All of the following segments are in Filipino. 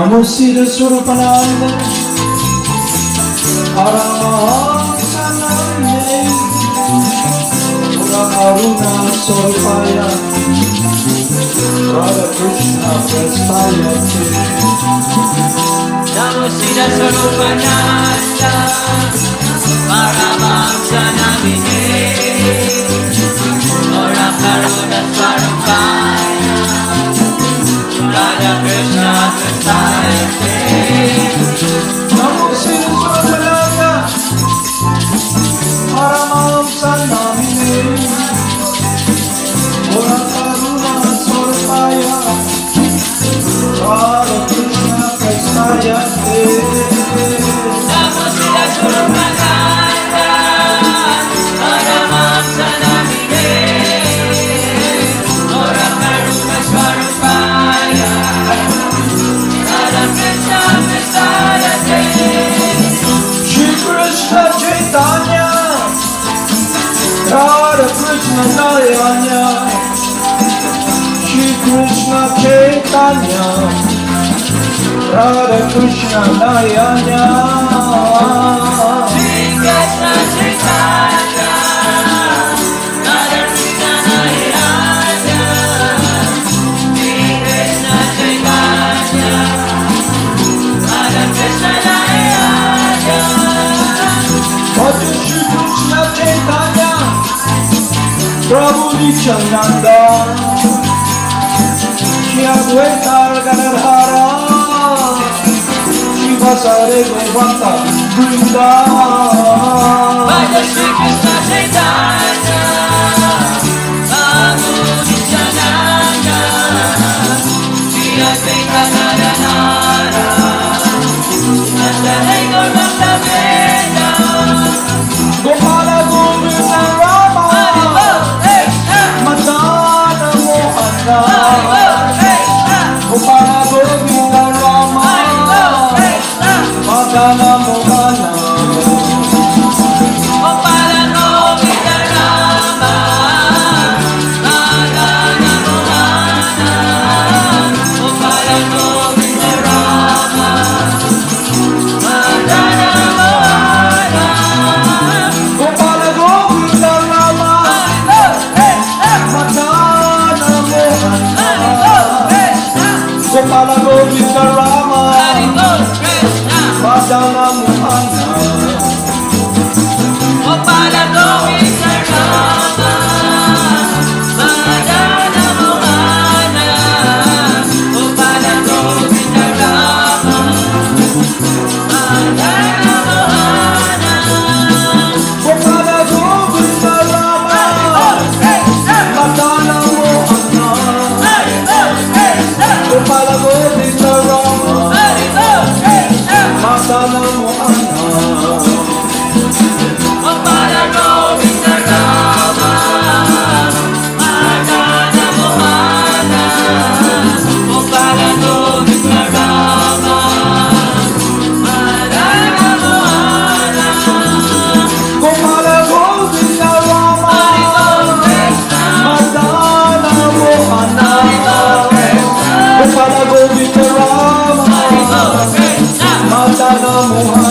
Namo Siddhaswarupananda Paramahamsa Namine Karuna Sorpaya Radha Krishna Prestaya Namo Siddhaswarupananda Paramahamsa Namine Karuna Sorpaya Radha Krishna Prestaya Namo Siddhaswarupananda Paramahamsa Namine Karuna Sorpaya Radha Krishna Prestaya Namo Siddhaswarupananda Paramahamsa Namine Karuna Sorpaya Radha Krishna Prestaya Shri Krishna Chaitanya Radha Krishna Nayanya Shri Krishna Chaitanya Radha Krishna Nayanya Shri Krishna Chaitanya Radha Krishna Nayana Shri Krishna Chaitanya Radha Krishna Nayana Bhaja Shri Krishna Chaitanya Prabhu Nityananda Shri Advaita Gadadhara Shri Vasare Govanta Vrinda Bhaja Shri Krishna Chaitanya Prabhu Nityananda Shri Advaita Gadadhara Vasare Govanta Vrinda Gopala Govinda Rama Madana Mohana Gopala Govinda Rama Madana Mohana Gopala Govinda Rama Madana Mohana Gopala Govinda Rama Madana Mohana Gopala Govinda Rama Madana Mohana Gopala Govinda Rama Madana Mohana Gopala Govinda Rama Madana Mohana Gopala Govinda Rama Madana Mohana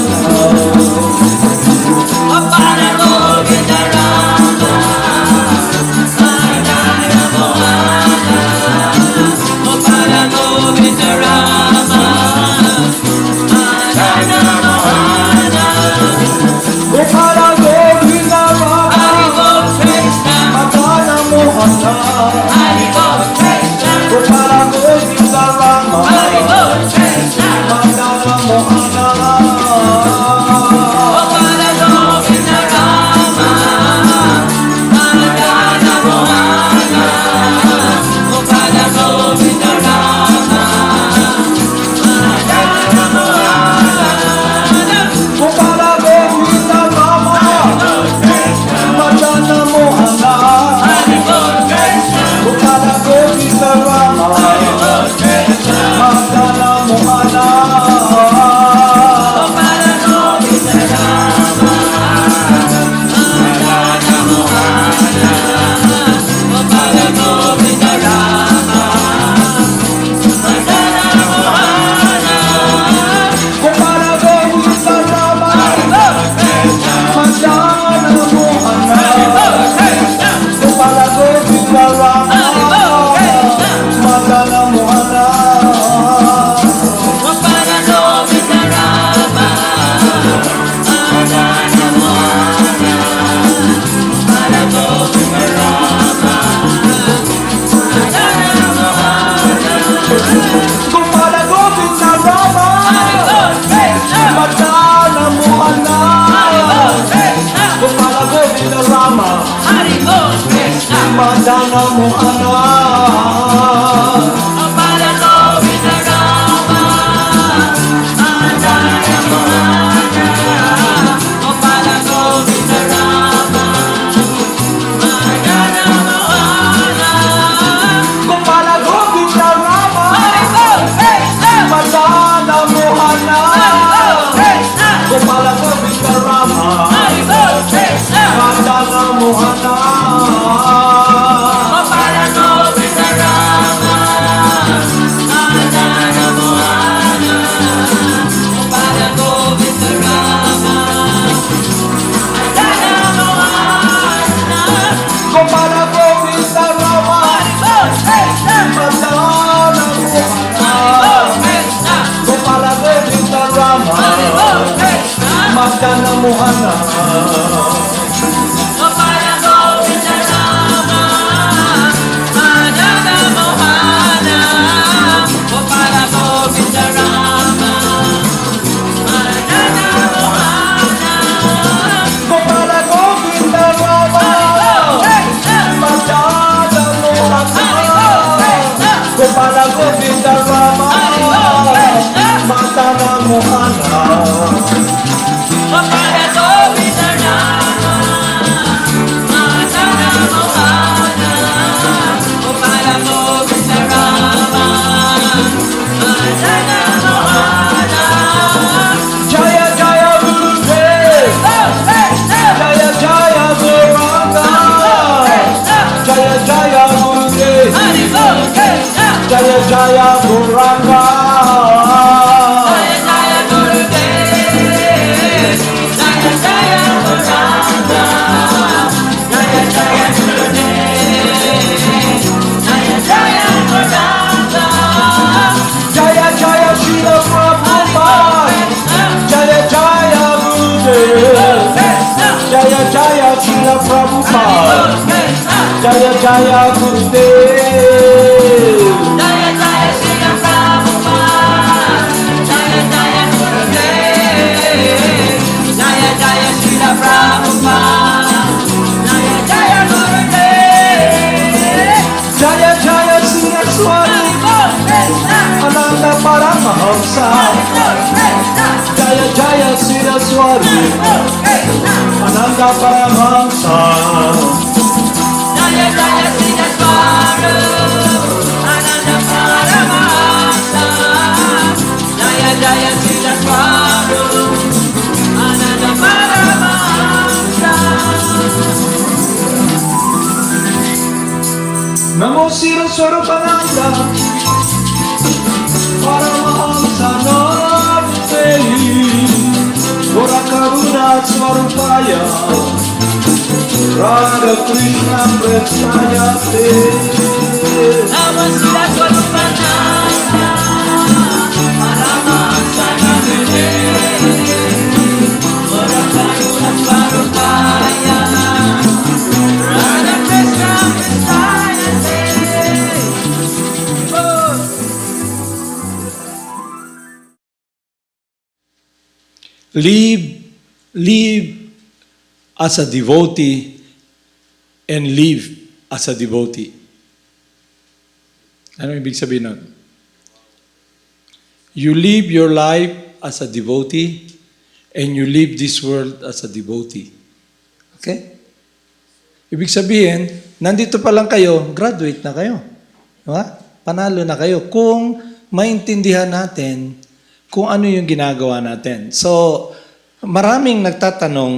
Gopala Govinda Rama Madana Mohana Gopala Govinda Rama Madana Mohana Govinda Rama, Madana Mohana. Gopala Govinda Rama, Madana Mohana, Gopala Govinda Rama, Madana Mohana. Gopala Govinda Rama, Madana Mohana. Gopala Govinda Rama, Madana Mohana. Gopala Govinda Rama, Madana Mohana. Gopala Govinda Rama, Madana Mohana. Gopala Govinda Rama, Madana Mohana. Gopala Govinda Rama, Madana Mohana. Gopala Govinda Rama, Madana Mohana. Gopala Govinda Rama, Madana Mohana. Jaya Jaya Gurudev, Jaya Jaya Guranga, Jaya Jaya Gurudev, Jaya Jaya Guranga. Jaya Jaya Srila Prabhupada, Jaya Jaya Gurudev, Jaya Jaya Srila Prabhupada, Jaya Jaya Gurudev. Jaya Jaya Siddhaswarupananda Paramahamsa, Jaya Jaya Siddhaswarupananda Paramahamsa. Jaya Jaya Siddhaswarupananda Paramahamsa, Jaya Jaya Siddhaswarupananda Paramahamsa. Namo Siddhaswarupananda Paramahamsa Namaste Gora Karuna Swarupaya Radha Krishna Prestayate. Namo Siddhaswarupananda Paramahamsa Namaste, Gora Karuna Swarupaya Radha Krishna Prestayate. Live as a devotee and live as a devotee. Ano ibig sabihin nun? You live your life as a devotee and you live this world as a devotee. Okay? Ibig sabihin, nandito pa lang kayo, graduate na kayo. Diba? Panalo na kayo kung maintindihan natin kung ano yung ginagawa natin. So, maraming nagtatanong,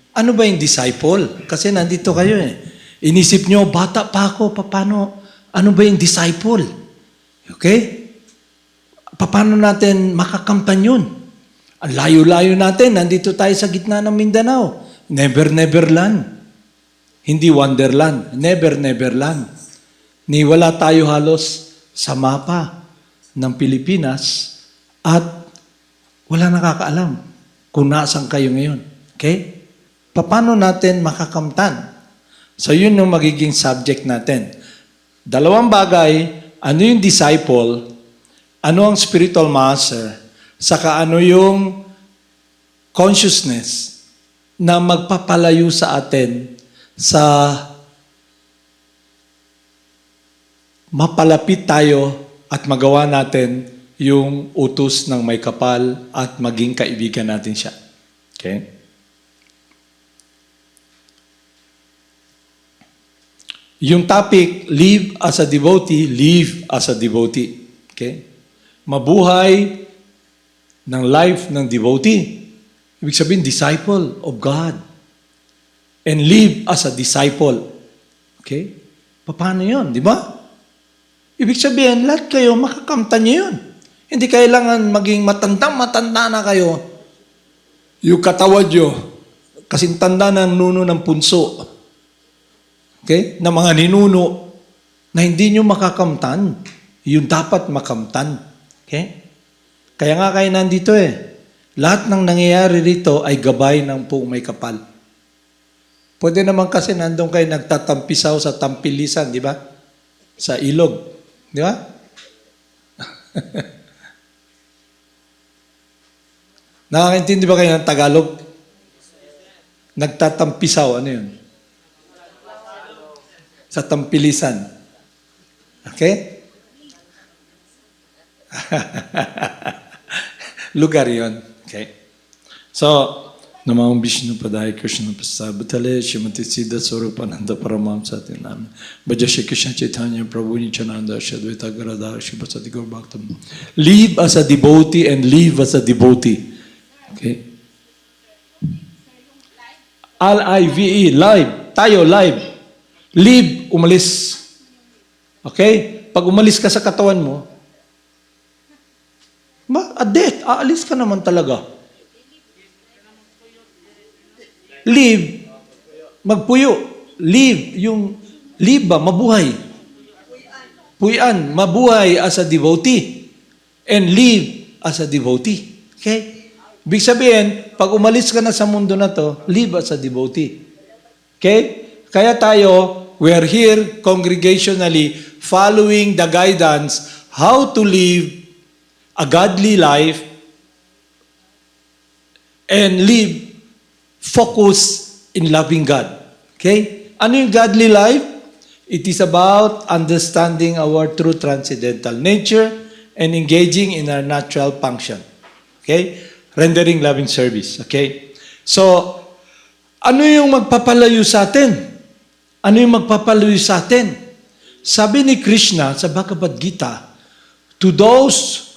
ano ba yung disciple? Kasi nandito kayo eh. Inisip nyo, bata pa ako, paano, ano ba yung disciple? Okay? Paano natin makakamtan yun? Ang layo-layo natin, nandito tayo sa gitna ng Mindanao. Never, never land. Hindi wonderland. Never, never land. Ni wala tayo halos sa mapa ng Pilipinas at wala nakakaalam kung nasaan kayo ngayon. Okay? Paano natin makakamtan? So yun yung magiging subject natin. Dalawang bagay, ano yung disciple, ano ang spiritual master, saka ano yung consciousness na magpapalayo sa atin sa mapalapit tayo at magawa natin yung utos ng may kapal at maging kaibigan natin siya. Okay? Yung topic, live as a devotee, live as a devotee. Okay? Mabuhay ng life ng devotee. Ibig sabihin, disciple of God. And live as a disciple. Okay? Paano yun? Di ba? Ibig sabihin, lahat kayo, makakamtan nyo yun. Hindi kailangan maging matanda na kayo. Yung katawad nyo, kasing tanda ng nuno ng punso. Okay? Na mga ninuno na hindi nyo makakamtan. Yung dapat makamtan. Okay? Kaya nga kayo nandito Lahat ng nangyayari rito ay gabay ng puong may kapal. Pwede naman kasi nandun kayo nagtatampisaw sa tampilisan, di ba? Sa ilog. Di ba? Nakakaintindi ba kayo ng Tagalog? Nagtatampisaw, ano yun? Sa tampilisan. Okay? Lugar yon. Okay? So, Namaham Vishnu Padaya Krishna Pastimes Shrimati Siddhaswarupananda Paramahamsa Tinam Bhaja Shri Krishna Chaitanya Prabhu Nityananda Shadvaita Garadha Shri Basati Gaur Bhaktam. Live as a devotee and live as a devotee. Okay? L-I-V-E, live. Tayo, live. Live, umalis. Okay? Pag umalis ka sa katawan mo, death, aalis ka naman talaga. Live, magpuyo. Live, yung live ba, mabuhay. Puyan, mabuhay as a devotee. And live as a devotee. Okay? Ibig sabihin, pag umalis ka na sa mundo na to, live as a devotee. Okay? Kaya tayo, we are here congregationally following the guidance how to live a godly life and live focus in loving God. Okay? Ano yung godly life? It is about understanding our true transcendental nature and engaging in our natural function. Okay? Rendering loving service. Okay? So, ano yung magpapalayo sa atin? Ano yung magpapalayo sa atin? Sabi ni Krsna sa Bhagavad Gita, to those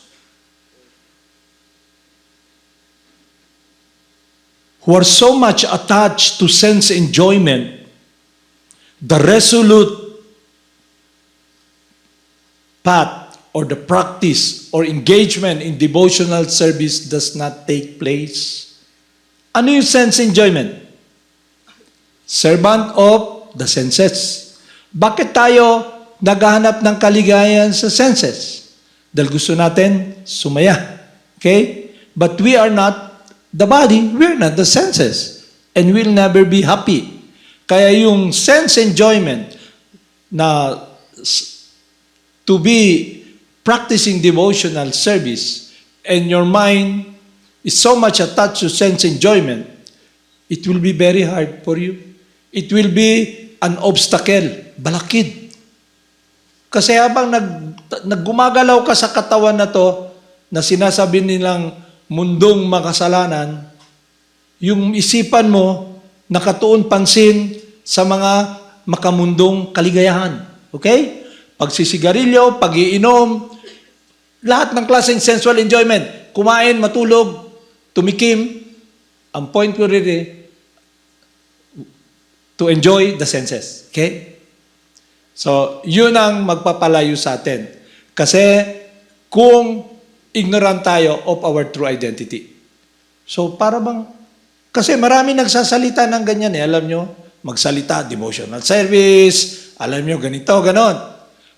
who are so much attached to sense enjoyment, the resolute path or the practice or engagement in devotional service does not take place. Ano yung sense enjoyment? Servant of the senses. Bakit tayo naghahanap ng kaligayahan sa senses? Dahil gusto natin sumaya. Okay? But we are not the body, we're not the senses. And we'll never be happy. Kaya yung sense enjoyment na to be practicing devotional service and your mind is so much attached to sense enjoyment, it will be very hard for you. It will be an obstacle, balakid. Kasi habang naggumagalaw ka sa katawan na to, na sinasabi nilang mundong makasalanan, yung isipan mo nakatuon pansin sa mga makamundong kaligayahan. Okay? Pagsisigarilyo, pag-iinom, lahat ng klaseng sensual enjoyment, kumain, matulog, tumikim, ang point ko rin to enjoy the senses. Okay? So, yun ang magpapalayo sa atin. Kasi, kung ignorant tayo of our true identity. So, para bang, kasi marami nagsasalita ng ganyan alam nyo, magsalita, devotional service, alam nyo, ganito, ganon.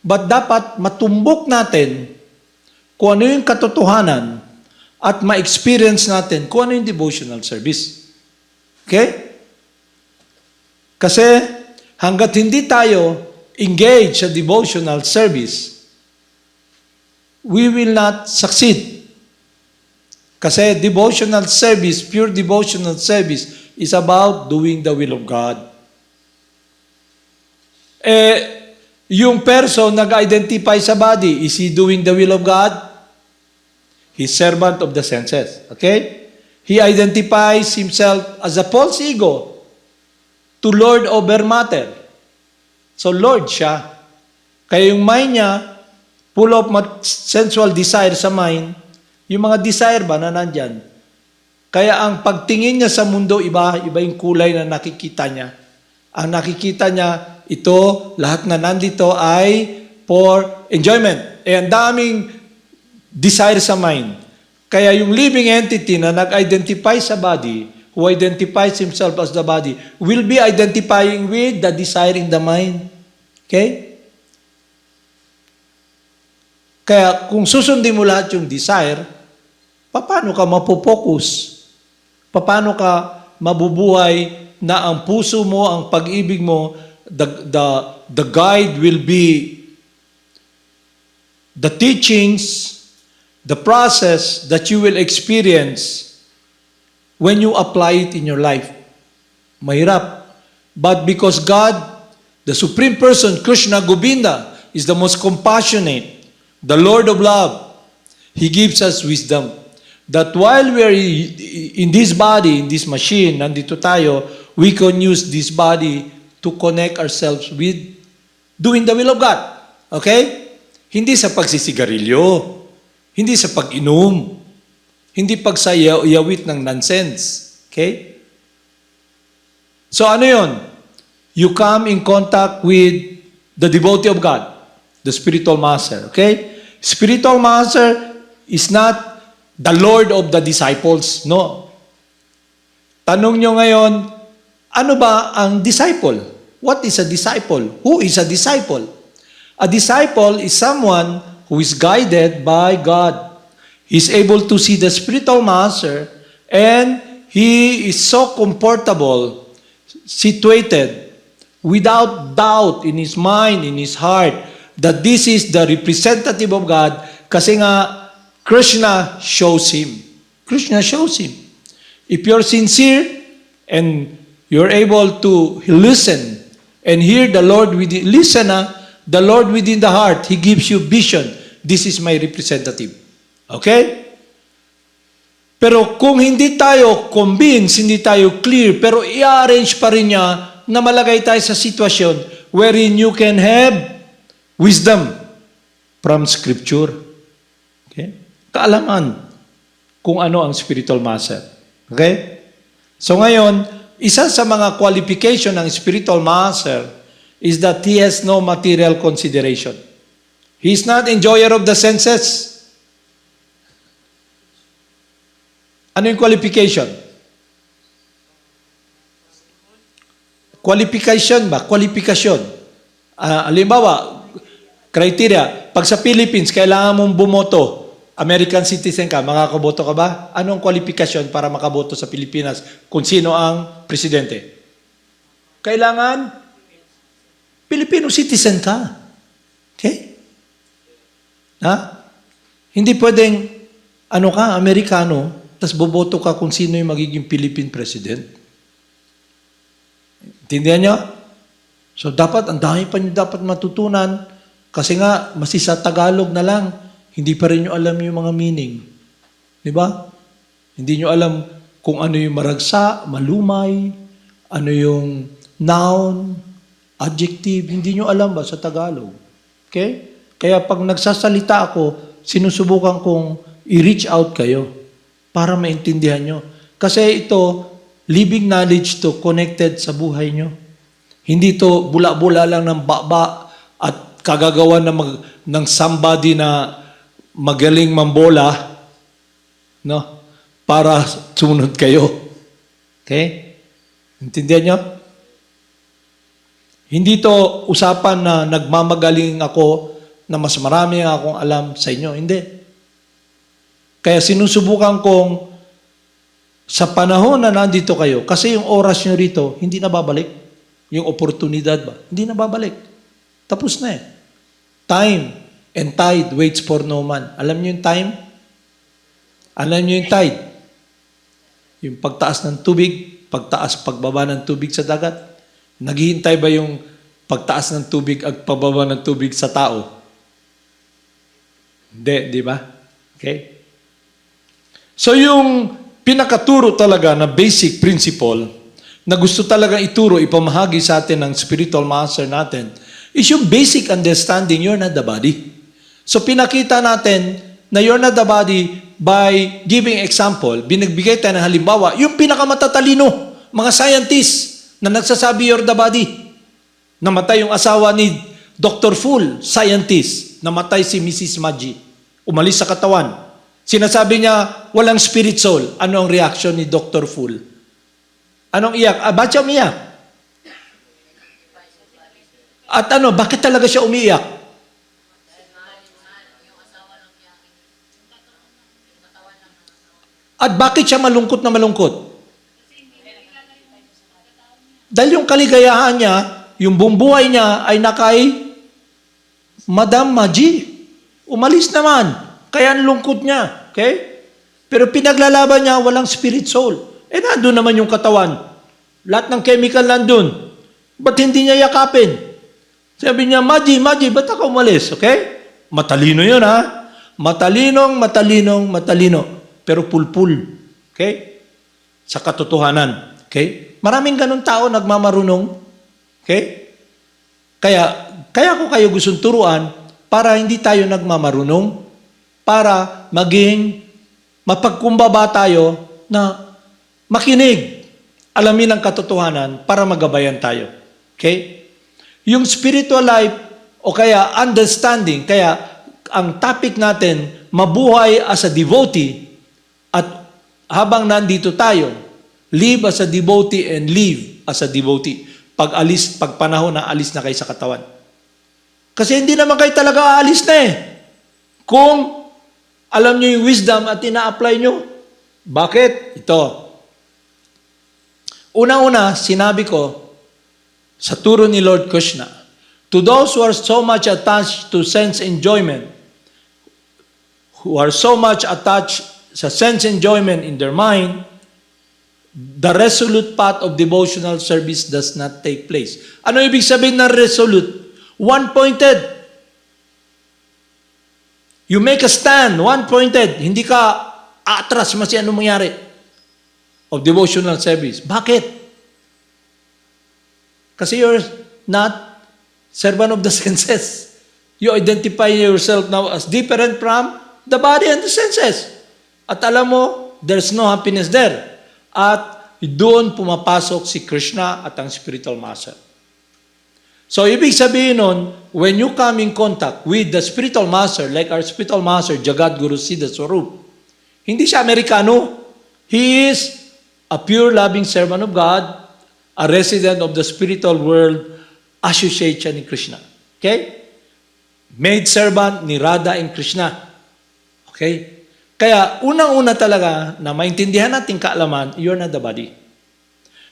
But dapat matumbok natin kung ano yung katotohanan at ma-experience natin kung ano yung devotional service. Okay? Kasi hanggat hindi tayo engage sa devotional service, we will not succeed. Kasi devotional service, pure devotional service, is about doing the will of God. Yung person nag-identify sa body, is he doing the will of God? He's servant of the senses. Okay? He identifies himself as a false ego to Lord over matter. So Lord siya. Kaya yung mind niya, full of sensual desire sa mind, yung mga desire ba na nandyan? Kaya ang pagtingin niya sa mundo, iba yung kulay na nakikita niya. Ang nakikita niya, ito, lahat na nandito ay for enjoyment. Ang daming desire sa mind. Kaya yung living entity na nag-identify sa body, who identifies himself as the body, will be identifying with the desire in the mind. Okay? Kaya kung susundin mo lahat yung desire, paano ka mapopokus? Paano ka mabubuhay na ang puso mo, ang pag-ibig mo, the guide will be the teachings, the process that you will experience when you apply it in your life. Mahirap. But because God, the Supreme Person, Krsna Govinda, is the most compassionate, the Lord of love, He gives us wisdom. That while we are in this body, in this machine, nandito tayo, we can use this body to connect ourselves with doing the will of God. Okay? Hindi sa pagsisigarilyo, hindi sa pag-inom, hindi pagsayawit ng nonsense. Okay? So ano yon? You come in contact with the devotee of God, the spiritual master. Okay? Spiritual master is not the Lord of the disciples. No. Tanong nyo ngayon, ano ba ang disciple? What is a disciple? Who is a disciple? A disciple is someone who is guided by God. He's able to see the spiritual master and he is so comfortable, situated, without doubt in his mind, in his heart, that this is the representative of God kasi nga Krsna shows him. Krsna shows him. If you're sincere and you're able to listen and hear the Lord within, the Lord within the heart, He gives you vision. This is my representative. Okay? Pero kung hindi tayo convinced, hindi tayo clear, pero i-arrange pa rin niya na malagay tayo sa sitwasyon wherein you can have wisdom from Scripture. Okay? Kaalaman kung ano ang spiritual master. Okay? So ngayon, isa sa mga qualification ng spiritual master is that he has no material consideration. He is not enjoyer of the senses. Ano yung qualification? Qualification ba? Qualification. Halimbawa, criteria, pag sa Philippines, kailangan mong bumoto, American citizen ka, makakaboto ka ba? Anong qualification para makaboto sa Pilipinas kung sino ang presidente? Kailangan Filipino citizen ka. Okay? Ha? Hindi pwedeng Amerikano, tas boboto ka kung sino yung magiging Philippine president. Intindihan nyo? So dapat, ang dami pa nyo dapat matutunan kasi nga, masisa Tagalog na lang. Hindi pa rin nyo alam yung mga meaning. Di ba? Hindi nyo alam kung ano yung maragsa, malumay, ano yung noun, adjective. Hindi nyo alam ba sa Tagalog? Okay? Kaya pag nagsasalita ako, sinusubukan kong i-reach out kayo para maintindihan nyo. Kasi ito, living knowledge to connected sa buhay nyo. Hindi to bula-bula lang ng baba at kagagawa ng somebody na magaling mambola, no? Para sumunod kayo. Okay? Intindihan nyo? Hindi to usapan na nagmamagaling ako na mas marami akong alam sa inyo. Hindi. Kaya sinusubukan kong sa panahon na nandito kayo, kasi yung oras nyo rito, hindi na babalik. Yung oportunidad ba? Hindi na babalik. Tapos na eh. Time and tide waits for no man. Alam nyo yung time? Alam nyo yung tide? Yung pagtaas ng tubig, pagbaba ng tubig sa dagat. Naghihintay ba yung pagtaas ng tubig at pagbaba ng tubig sa tao? Hindi, di ba? Okay? So yung pinakaturo talaga na basic principle na gusto talaga ituro, ipamahagi sa atin ng spiritual master natin is yung basic understanding you're not the body. So pinakita natin na you're not the body by giving example, binagbigay tayo ng halimbawa, yung pinakamatatalino, mga scientists na nagsasabi you're the body. Namatay yung asawa ni Dr. Full, scientist. Namatay si Mrs. Maggi. Umalis sa katawan. Sinasabi niya, walang spirit soul. Ano ang reaction ni Dr. Full? Anong iyak? Ba't siya umiyak? At bakit talaga siya umiyak? At bakit siya malungkot na malungkot? Dahil yung kaligayahan niya, yung buong buhay niya ay nakay Madam Maggi. Umalis naman. Kaya ang lungkot niya. Okay? Pero pinaglalaban niya, walang spirit soul. Nandun naman yung katawan. Lahat ng chemical nandun. Ba't hindi niya yakapin? Sabi niya, Maggi, ba't ako umalis? Okay? Matalino yun, ha? Matalino. Pero pulpul. Okay? Sa katotohanan. Okay? Maraming ganun tao nagmamarunong. Okay? Kaya ko kayo gustong turuan para hindi tayo nagmamarunong, para maging mapagkumbaba tayo na makinig, alamin ang katotohanan para magabayan tayo. Okay? Yung spiritual life o kaya understanding, kaya ang topic natin, mabuhay as a devotee at habang nandito tayo, live as a devotee and live as a devotee. Pag panahon na alis na kayo sa katawan. Kasi hindi naman kayo talaga aalis na eh. Kung alam nyo yung wisdom at ina-apply nyo. Bakit? Ito. Una-una, sinabi ko sa turo ni Lord Krsna, to those who are so much attached to sense enjoyment, who are so much attached sa sense enjoyment in their mind, the resolute path of devotional service does not take place. Ano ibig sabihin ng resolute? One-pointed. You make a stand, one-pointed. Hindi ka atras masi anong mangyari of devotional service. Bakit? Kasi you're not servant of the senses. You identify yourself now as different from the body and the senses. At alam mo, there's no happiness there. At doon pumapasok si Krsna at ang spiritual master. So, ibig sabihin nun, when you come in contact with the spiritual master, like our spiritual master, Jagad Guru Siddhaswarup, hindi siya Amerikano. He is a pure loving servant of God, a resident of the spiritual world, associate siya ni Krsna. Okay? Maid servant ni Radha and Krsna. Okay? Kaya, unang-una talaga na maintindihan natin kaalaman, you're not the body.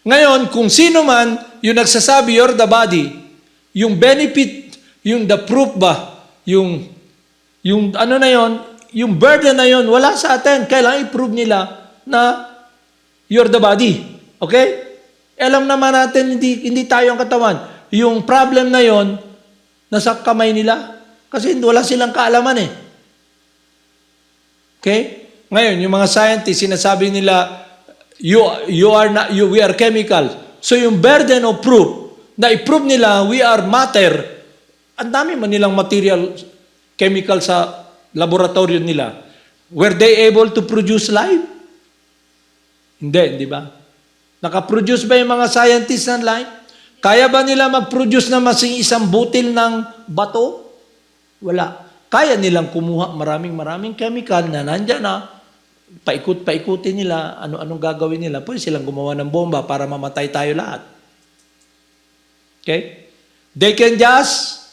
Ngayon, kung sino man yung nagsasabi you're the body, yung benefit, yung the proof ba, yung ano na yon, yung burden na yon, wala sa atin. Kailangan i-prove nila na you're the body. Okay? Alam naman natin, hindi tayo ang katawan. Yung problem na yon, nasa kamay nila. Kasi wala silang kaalaman eh. Okay? Ngayon, yung mga scientists, sinasabi nila, we are chemical. So yung burden of proof, na i-prove nila, we are matter, ang dami man nilang material, chemical sa laboratorio nila. Were they able to produce life? Hindi, di ba? Nakaproduce ba yung mga scientists ng life? Kaya ba nila mag-produce na masing isang butil ng bato? Wala. Kaya nilang kumuha maraming chemical na nandyan na, paikot-paikutin nila, anong gagawin nila. Pwede silang gumawa ng bomba para mamatay tayo lahat. Okay? They can just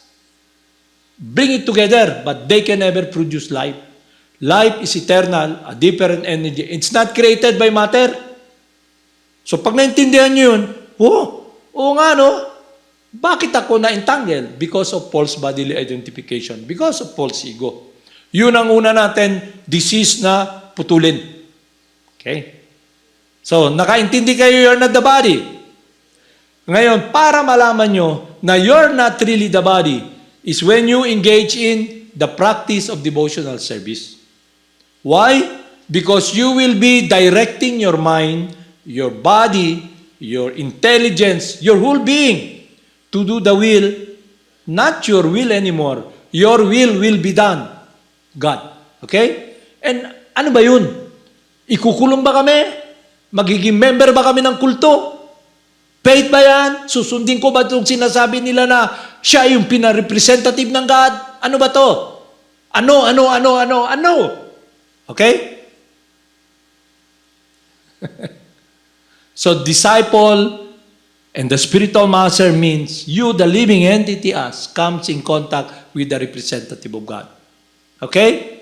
bring it together, but they can never produce life. Life is eternal, a different energy. It's not created by matter. So pag naintindihan nyo yun, oo nga no, bakit ako na-entangle? Because of false bodily identification. Because of false ego. Yun ang una natin, disease na putulin. Okay? So, nakaintindi kayo, you're not the body. Ngayon, para malaman nyo na you're not really the body, is when you engage in the practice of devotional service. Why? Because you will be directing your mind, your body, your intelligence, your whole being to do the will, not your will anymore. Your will be done. God. Okay? And ano ba yun? Ikukulong ba kami? Magiging member ba kami ng kulto? Faith ba yan? Susundin ko ba itong sinasabi nila na siya yung pina-representative ng God? Ano ba to? Ano? Okay? So, disciple and the spiritual master means you, the living entity us, comes in contact with the representative of God. Okay?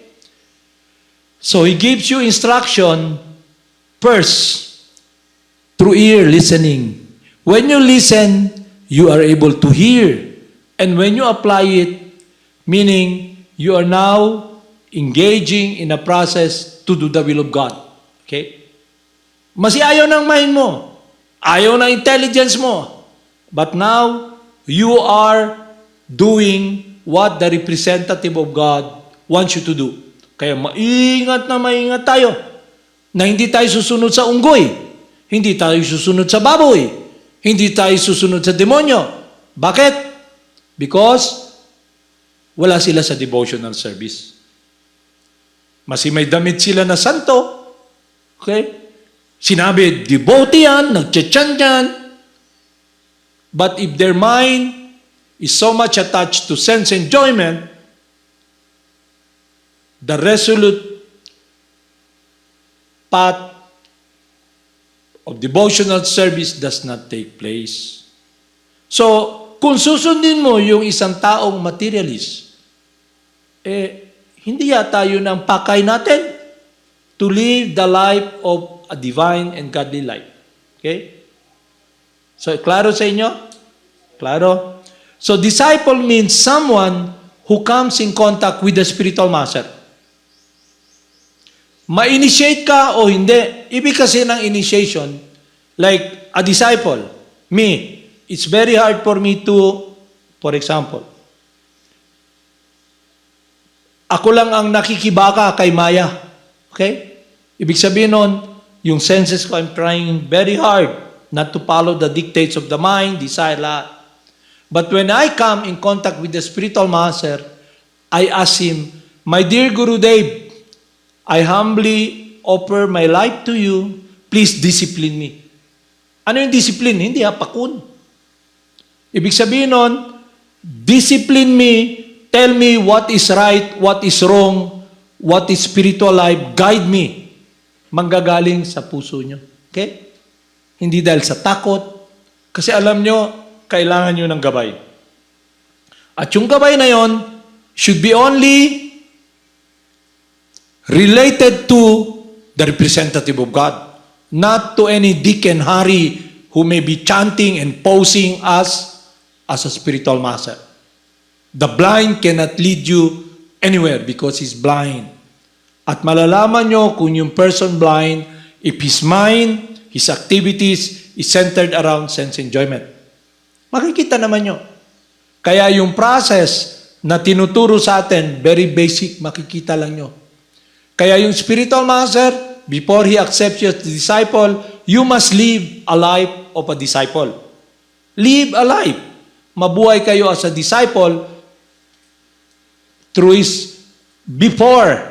So, He gives you instruction first through ear listening. When you listen, you are able to hear. And when you apply it, meaning you are now engaging in a process to do the will of God. Okay? Masi ayaw ng mind mo. Ayaw ng intelligence mo. But now, you are doing what the representative of God wants you to do. Kaya maingat tayo na hindi tayo susunod sa unggoy. Hindi tayo susunod sa baboy. Hindi tayo susunod sa demonyo. Bakit? Because wala sila sa devotional service. May damit sila na santo. Okay? Sinabi, devotee yan, nagtchan yan. But if their mind is so much attached to sense enjoyment, the resolute path of devotional service does not take place. So, kung susundin mo yung isang taong materialist, hindi yata yun ang pakay natin to live the life of a divine and godly life. Okay? So, klaro sa inyo? Klaro? So, disciple means someone who comes in contact with the spiritual master. Ma-initiate ka o hindi. Ibig kasi ng initiation, like a disciple, me, it's very hard for me to, for example, ako lang ang nakikibaka kay Maya. Okay? Ibig sabihin nun, yung senses ko, I'm trying very hard not to follow the dictates of the mind, desire, lahat. But when I come in contact with the spiritual master, I ask him, my dear Guru Dev, I humbly offer my life to you. Please discipline me. Ano yung discipline? Hindi pakun. Ibig sabihin nun, discipline me, tell me what is right, what is wrong, what is spiritual life, guide me. Manggagaling sa puso nyo. Okay? Hindi dahil sa takot. Kasi alam nyo, kailangan nyo ng gabay. At yung gabay na yon should be only related to the representative of God, not to any Dick and Harry who may be chanting and posing as a spiritual master. The blind cannot lead you anywhere because he's blind. At malalaman nyo kung yung person blind, if his mind, his activities is centered around sense enjoyment. Makikita naman nyo. Kaya yung process na tinuturo sa atin, very basic, makikita lang nyo. Kaya yung spiritual master, before he accepts you as a disciple, you must live a life of a disciple. Live a life. Mabuhay kayo as a disciple through his before.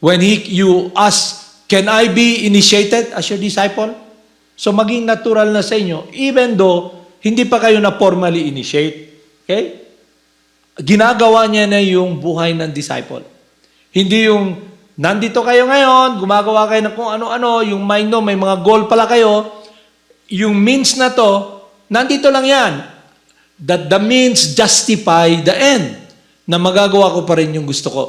When you ask, can I be initiated as your disciple? So maging natural na sa inyo, even though hindi pa kayo na formally initiate. Okay? Ginagawa niya na yung buhay ng disciple. Hindi yung, nandito kayo ngayon, gumagawa kayo ng kung ano-ano, yung mind no, may mga goal pala kayo, yung means na to, nandito lang yan. that the means justify the end. Na magagawa ko pa rin yung gusto ko.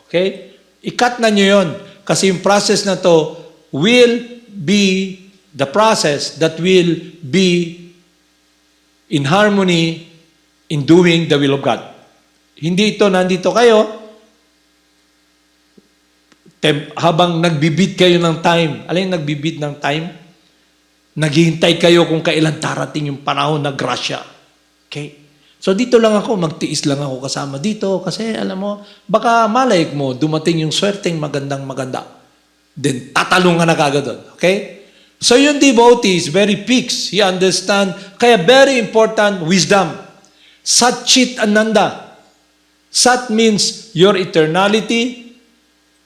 Okay? I-cut na nyo yun. Kasi yung process na to will be the process that will be in harmony in doing the will of God. Hindi ito, nandito kayo, habang nagbibid kayo ng time. Alam yung nagbibid ng time? Naghihintay kayo kung kailan darating yung panahon na grasya. Okay? So dito lang ako, magtiis lang ako kasama dito kasi alam mo, baka malay mo, dumating yung swerteng magandang-maganda. Then tatalong ka na kagad doon. Okay? So yung devotee is very fixed. He understand. Kaya very important, wisdom. Sat Chit Ananda. Sat means your eternality,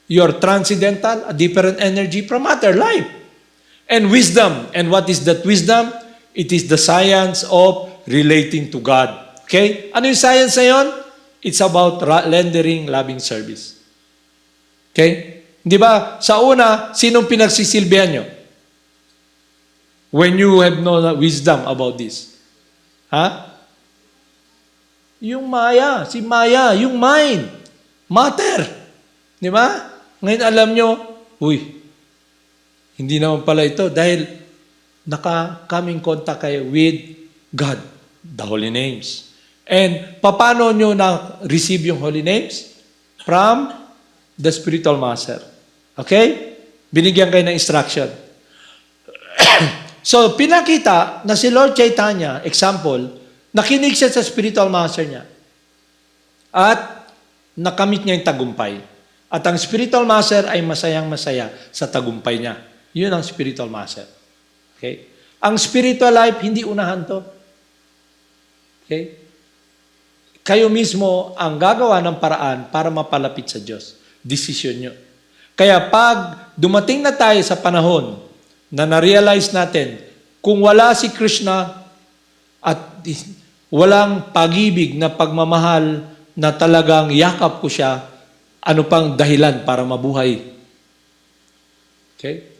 your transcendental, a different energy from matter, life. And wisdom. And what is that wisdom? It is the science of relating to God. Okay? Ano yung science na yun? It's about rendering loving service. Okay? Di ba? Sa una, sinong pinagsisilbihan nyo? When you have no wisdom about this. Ha? Yung Maya. Si Maya. Yung mind. Matter. Di ba? Ngayon alam nyo, hindi naman pala ito dahil naka-coming contact kayo with God, the Holy Names. And paano nyo na-receive yung Holy Names? From the Spiritual Master. Okay? Binigyan kayo ng instruction. So, pinakita na si Lord Chaitanya, example, nakinig siya sa Spiritual Master niya. At nakamit niya yung tagumpay. At ang Spiritual Master ay masayang-masaya sa tagumpay niya. Yun ang Spiritual Master. Okay? Ang spiritual life, hindi unahan to. Okay? Kayo mismo ang gagawa ng paraan para mapalapit sa Diyos. Desisyon nyo. Kaya pag dumating na tayo sa panahon na na-realize natin, kung wala si Krsna at walang pag-ibig na pagmamahal na talagang yakap ko siya, ano pang dahilan para mabuhay? Okay?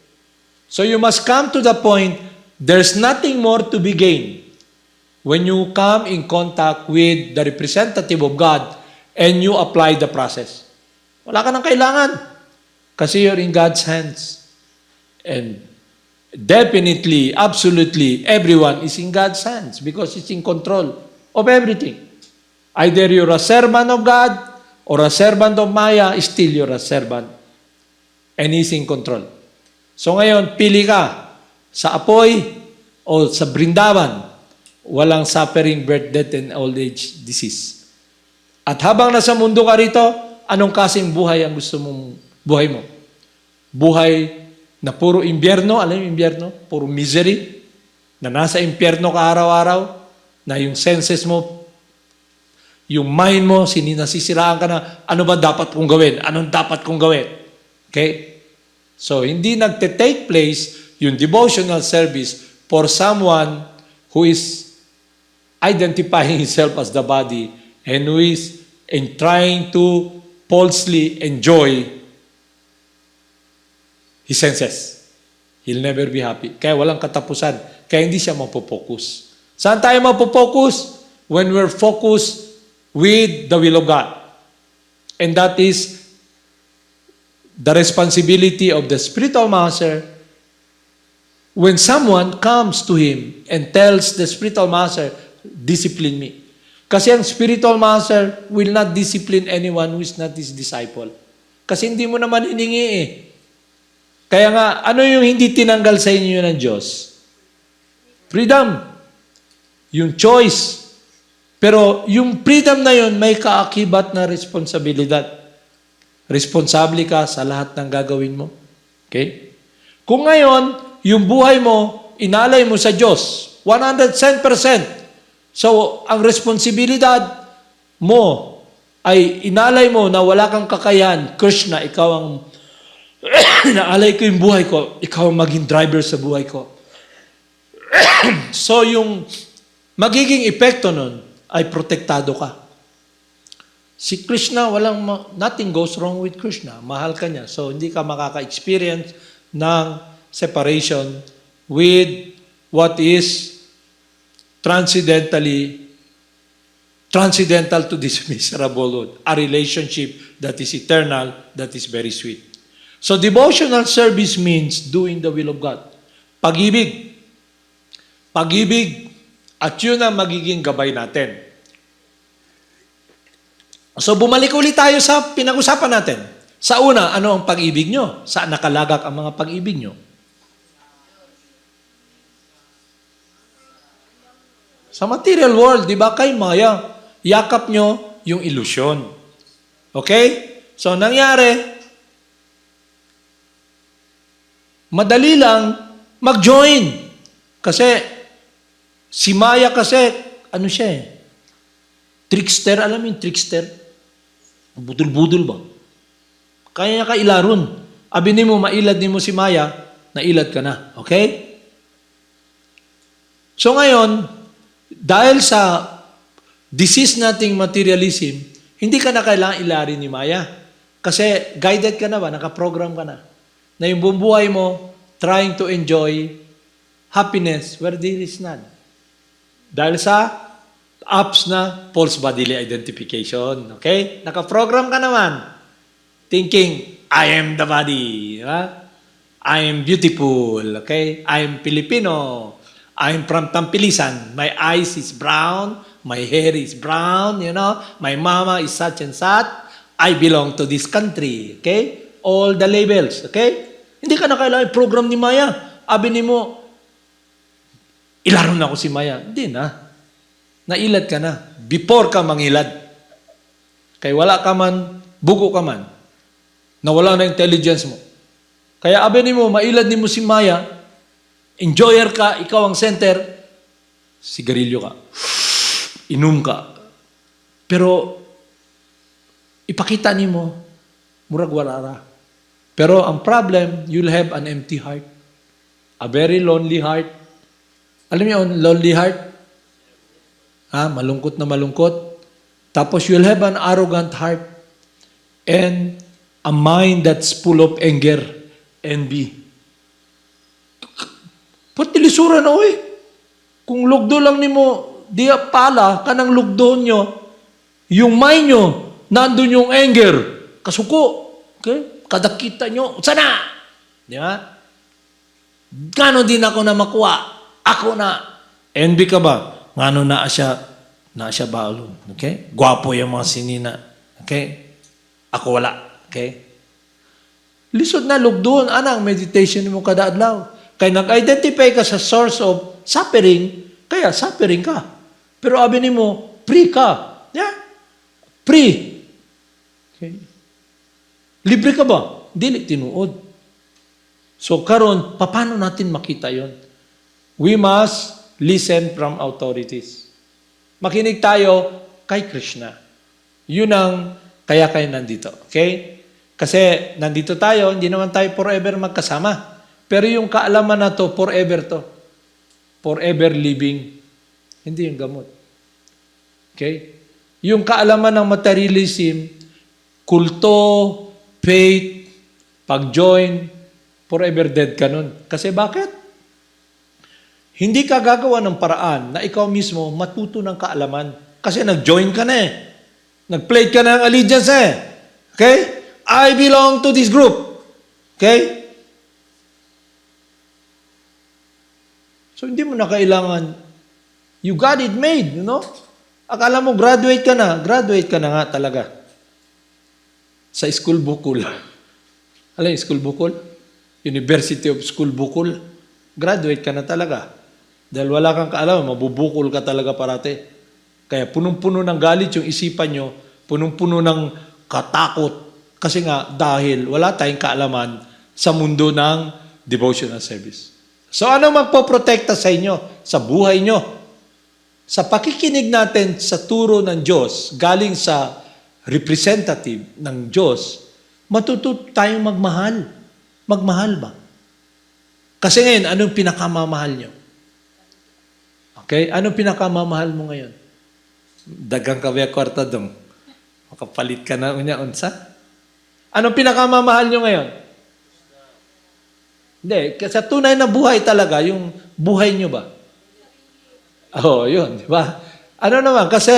So you must come to the point, there's nothing more to be gained when you come in contact with the representative of God and you apply the process. Wala ka nang kailangan kasi you're in God's hands. And definitely, absolutely, everyone is in God's hands because He's in control of everything. Either you're a servant of God or a servant of Maya, still you're a servant. And He's in control. So ngayon, pili ka sa apoy o sa Brindavan. Walang suffering, birth, death, and old age disease. At habang nasa mundo ka rito, anong kasing buhay ang gusto mong buhay mo? Buhay na puro impyerno, alam yung impyerno? Puro misery, na nasa impyerno ka araw-araw, na yung senses mo, yung mind mo, nasisiraan ka na, ano ba dapat kong gawin? Anong dapat kong gawin? Okay? So, hindi nagte-take place yung devotional service for someone who is identifying himself as the body and who is trying to falsely enjoy his senses. He'll never be happy. Kaya walang katapusan. Kaya hindi siya mapopokus. Saan tayo mapopokus? When we're focused with the will of God. And that is the responsibility of the spiritual master. When someone comes to him and tells the spiritual master, discipline me. Kasi ang spiritual master will not discipline anyone who is not his disciple. Kasi hindi mo naman hiningi eh. Kaya nga, ano yung hindi tinanggal sa inyo ng Diyos? Freedom. Yung choice. Pero yung freedom na yun, may kaakibat na responsibilidad. Responsable ka sa lahat ng gagawin mo. Okay? Kung ngayon, yung buhay mo, inalay mo sa Diyos, 110%. So, ang responsibilidad mo ay inalay mo na wala kang kakayahan. Krsna, ikaw ang inaalay ko yung buhay ko. Ikaw ang maging driver sa buhay ko. So, yung magiging epekto nun ay protektado ka. Si Krsna, nothing goes wrong with Krsna. Mahal ka niya. So, hindi ka makaka-experience ng separation with what is transcendentally transcendental to this miserable world. A relationship that is eternal, that is very sweet. So devotional service means doing the will of God. Pag-ibig. Pag-ibig. At yun ang magiging gabay natin. So bumalik ulit tayo sa pinag-usapan natin. Sa una, ano ang pag-ibig nyo? Saan nakalagak ang mga pag-ibig nyo? Sa material world, di ba kay Maya? Yakap nyo yung ilusyon. Okay? So nangyari, madali lang mag-join. Kasi si Maya kasi, ano siya eh? Trickster, alam mo yung trickster? Budol-budol ba? Kaya niya ka ilaron. Abi ni mo, mailad ni mo si Maya, nailad ka na. Okay? So ngayon, dahil sa disease nating materialism, hindi ka na kailangan ilarin ni Maya. Kasi guided ka na ba? Nakaprogram ka na. Na yung buong buhay mo, trying to enjoy happiness where there is none. Dahil sa apps na false bodily identification. Okay? Nakaprogram ka naman. Thinking, I am the body. I am beautiful. Okay? I am Filipino. I am from Tampilisan. My eyes is brown. My hair is brown. You know? My mama is such and such. I belong to this country. Okay? All the labels. Okay? Hindi ka na kailangan program ni Maya. Abi ni mo, ilaron na ako si Maya. Hindi na. Nailad ka na. Before ka mangilad. Kaya wala ka man, bugo ka man. Nawala na intelligence mo. Kaya abi ni mo, mailad ni mo si Maya, enjoyer ka, ikaw ang center, sigarilyo ka. Inom ka. Pero, ipakita ni mo, murag warara. Pero ang problem, you'll have an empty heart. A very lonely heart. Alam niyo yun, lonely heart? Malungkot na malungkot. Tapos you'll have an arrogant heart and a mind that's full of anger, envy. Patilisuran na, oy. Kung lugdo lang ni mo, di pala, kanang lugdo nyo, yung mind nyo, nandun yung anger, kasuko. Okay? Kadakita nyo, sana! Di ba? Gano din ako na makuha? Ako na. Envy ka ba? Ngano na siya balon. Okay? Gwapo yung mga sinina. Okay? Ako wala. Okay? Lisod na lugdoon, anang meditation mo kada adlaw. Kaya nag-identify ka sa source of suffering, kaya suffering ka. Pero abi ni mo, free ka. Yeah? Free. Okay? Libre ka ba? Dili tinuod. So karon, paano natin makita yon? We must listen from authorities. Makinig tayo kay Krsna. Yun ang kaya kayo nandito. Okay? Kasi nandito tayo, hindi naman tayo forever magkasama. Pero yung kaalaman na to, forever to. Forever living. Hindi yung gamot. Okay? Yung kaalaman ng materialism, kulto, faith, pag-join, forever dead ka nun. Kasi bakit? Hindi ka gagawa ng paraan na ikaw mismo matuto ng kaalaman. Kasi nag-join ka na eh. Nag-play ka na ng allegiance eh. Okay? I belong to this group. Okay? So hindi mo na kailangan, you got it made, you know? Akala mo, graduate ka na nga talaga. Sa school bukol. Alam yung school bukol? University of School Bukol. Graduate ka na talaga. Dahil wala kang kaalaman, mabubukol ka talaga parate. Kaya punong-puno ng galit yung isipan nyo, punong-puno ng katakot. Kasi nga, dahil wala tayong kaalaman sa mundo ng devotional service. So ano magpoprotekta sa inyo? Sa buhay nyo. Sa pakikinig natin sa turo ng Diyos, galing sa representative ng Diyos, matututo tayong magmahal. Magmahal ba? Kasi ngayon, anong pinakamamahal nyo? Okay? Anong pinakamamahal mo ngayon? Dagang kabe kwarta dong. Makapalit ka na unya unsa? Anong pinakamamahal nyo ngayon? Hindi. Sa tunay na buhay talaga, yung buhay nyo ba? Oo, yun. Di ba? Ano naman? Kasi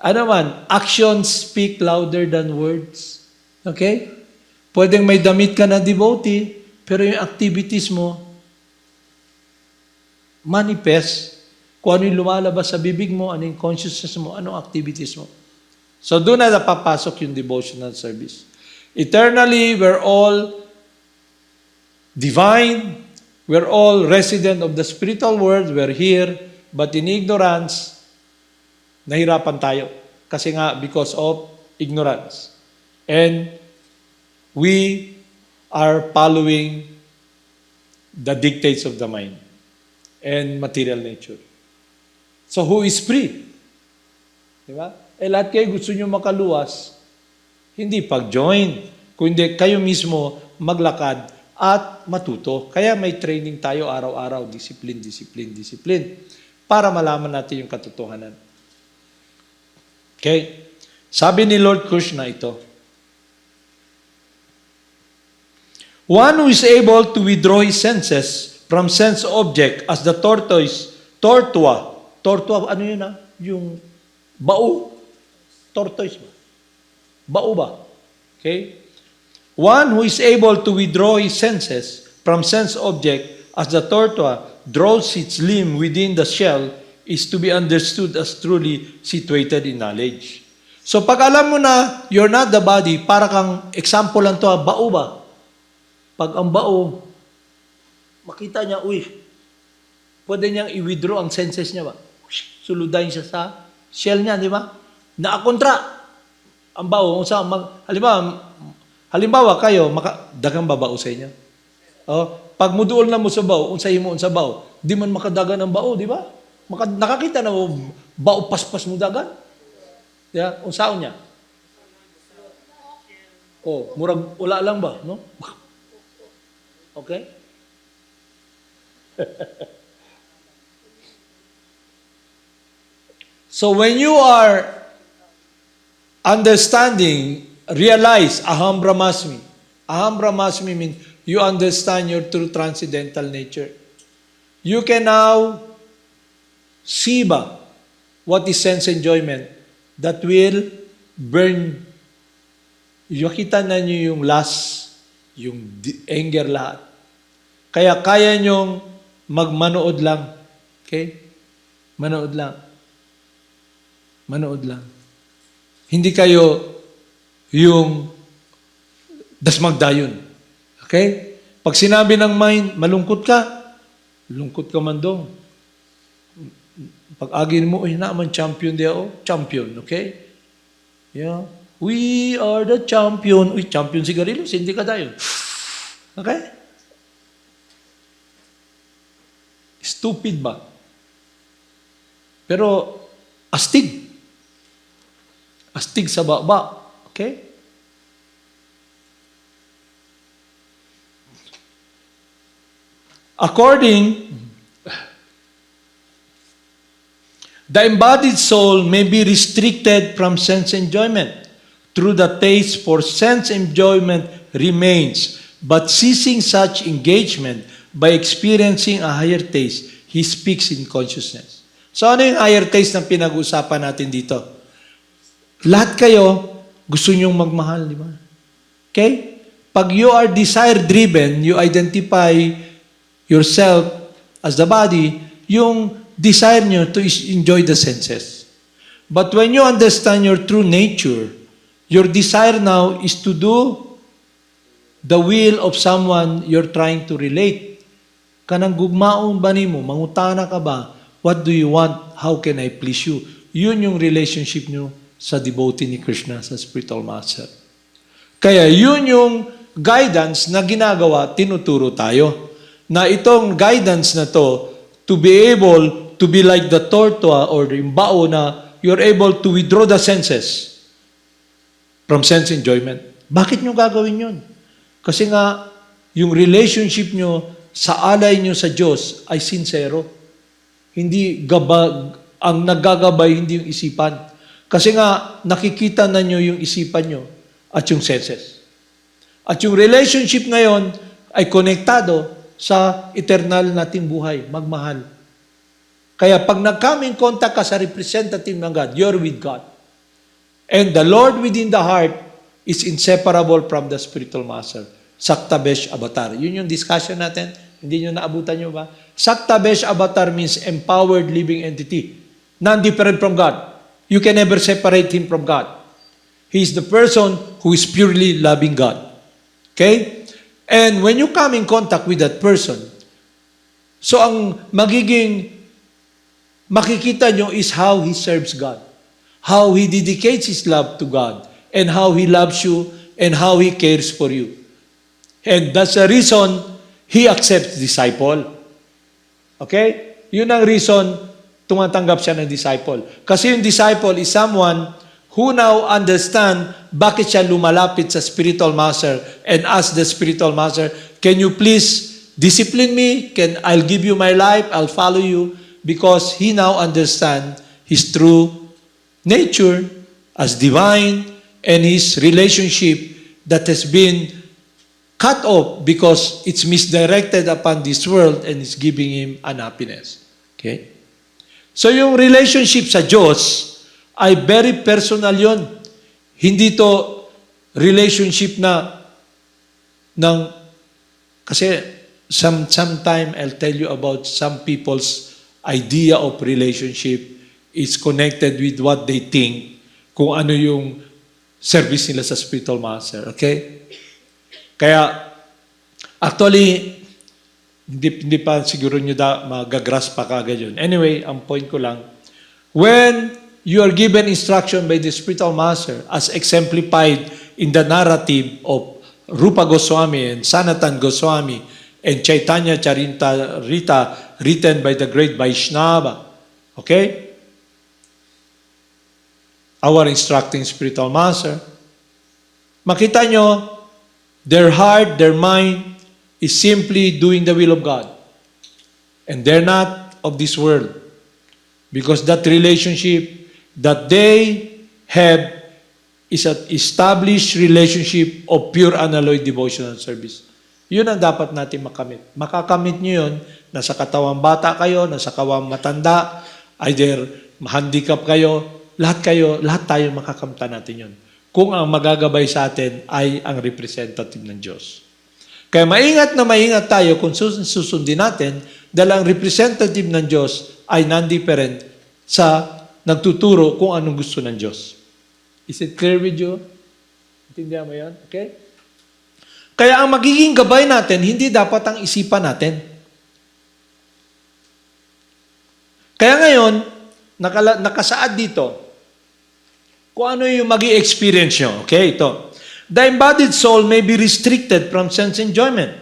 Ano man, actions speak louder than words. Okay? Pwedeng may damit ka na devotee, pero yung activities mo, manifest, kung ano yung lumalabas sa bibig mo, ano yung consciousness mo, anong activities mo. So doon na napapasok yung devotional service. Eternally, we're all divine, we're all resident of the spiritual world, we're here, but in ignorance, nahirapan tayo. Kasi nga, because of ignorance. And we are following the dictates of the mind and material nature. So who is free? Diba? Lahat kayo gusto nyo makaluwas, hindi pag-join, kundi kayo mismo maglakad at matuto. Kaya may training tayo araw-araw, discipline, para malaman natin yung katotohanan. Okay? Sabi ni Lord Krsna ito, one who is able to withdraw his senses from sense object as the tortua, ano yun yung bao, tortoise ba? Bao ba? Okay? One who is able to withdraw his senses from sense object as the tortoise draws its limb within the shell is to be understood as truly situated in knowledge. So pag alam mo na you're not the body, para kang example lang to, bao ba? Pag ang bao, makita niya, pwede niyang i-withdraw ang senses niya ba? Suludayin siya sa shell niya, di ba? Nakakontra ang bao. Halimbawa kayo, dagang babao sa inyo. Pag muduol na mo sa bao, unsahin mo sa bao, di man makadagan ang bao, di ba? Nakakita na mo, bao paspas mo dagan. Yeah, unsaon niya? Murag wala lang ba, no? Okay? So when you are understanding, realize aham brahmasmi. Aham brahmasmi means you understand your true transcendental nature. You can now see ba what is sense enjoyment that will burn. Makita na nyo yung lust, yung anger lahat. Kaya kaya nyong magmanood lang. Okay? Manood lang. Manood lang. Hindi kayo yung dasmagdayon. Okay? Pag sinabi ng mind, malungkot ka man doon. Pag agin mo, naman champion di ako. Champion, okay? Yeah. We are the champion. Champion sigarilos, hindi ka dayon. Okay? Stupid ba? Pero, astig. Astig sa baba. Okay? The embodied soul may be restricted from sense enjoyment. Through the taste for sense enjoyment remains, but ceasing such engagement by experiencing a higher taste, he speaks in consciousness. So ano yung higher taste na pinag-uusapan natin dito? Lahat kayo gusto nyong magmahal, di ba? Okay? Pag you are desire-driven, you identify yourself as the body, yung desire nyo to enjoy the senses. But when you understand your true nature, your desire now is to do the will of someone you're trying to relate. Kanang gugmaon ba nimo? Mangutana ka ba? What do you want? How can I please you? Yun yung relationship nyo sa devotee ni Krsna, sa spiritual master. Kaya yun yung guidance na ginagawa, tinuturo tayo. Na itong guidance na to be able to be like the tortoise or the bao na you're able to withdraw the senses from sense enjoyment. Bakit nyo gagawin yun? Kasi nga, yung relationship nyo sa alay nyo sa Diyos ay sincero. Hindi ang naggagabay, hindi yung isipan. Kasi nga, nakikita na nyo yung isipan nyo at yung senses. At yung relationship ngayon ay konektado sa eternal nating buhay, magmahal. Kaya pag nag-come in contact ka sa representative ng God, you're with God. And the Lord within the heart is inseparable from the spiritual master. Saktabesh avatar. Yun yung discussion natin. Hindi nyo naabutan nyo ba? Saktabesh avatar means empowered living entity. Non-different from God. You can never separate Him from God. He is the person who is purely loving God. Okay? And when you come in contact with that person, so ang magiging makikita nyo is how he serves God. How he dedicates his love to God. And how he loves you. And how he cares for you. And that's the reason he accepts disciple. Okay? Yun ang reason tumatanggap siya ng disciple. Kasi yung disciple is someone who now understand bakit siya lumalapit sa spiritual master and ask the spiritual master, can you please discipline me? I'll give you my life, I'll follow you. Because he now understand his true nature as divine and his relationship that has been cut off because it's misdirected upon this world and it's giving him unhappiness. Okay? So yung relationship sa Diyos ay very personal yon. Hindi to relationship kasi sometime I'll tell you about some people's idea of relationship is connected with what they think, kung ano yung service nila sa spiritual master. Okay? Kaya, actually, hindi pa siguro nyo magagrasp pa kagad yun. Anyway, ang point ko lang, when you are given instruction by the spiritual master as exemplified in the narrative of Rupa Goswami and Sanatan Goswami and Chaitanya Charitamrita written by the great Vaishnava. Okay? Our instructing spiritual master. Makita nyo, their heart, their mind is simply doing the will of God. And they're not of this world. Because that relationship that they have is an established relationship of pure unalloyed devotional service. Yun ang dapat natin makamit. Makakamit nyo yun, nasa katawang bata kayo, nasa kawang matanda, either handicap kayo, lahat tayo makakamta natin yun. Kung ang magagabay sa atin ay ang representative ng Diyos. Kaya maingat na maingat tayo kung susundin natin dahil ang representative ng Diyos ay non-different sa nagtuturo kung anong gusto ng Diyos. Is it clear with you? Intindihan mo yan? Okay? Kaya ang magiging gabay natin, hindi dapat ang isipan natin. Kaya ngayon, nakasaad dito, kung ano yung magi experience nyo. Okay, ito. The embodied soul may be restricted from sense enjoyment,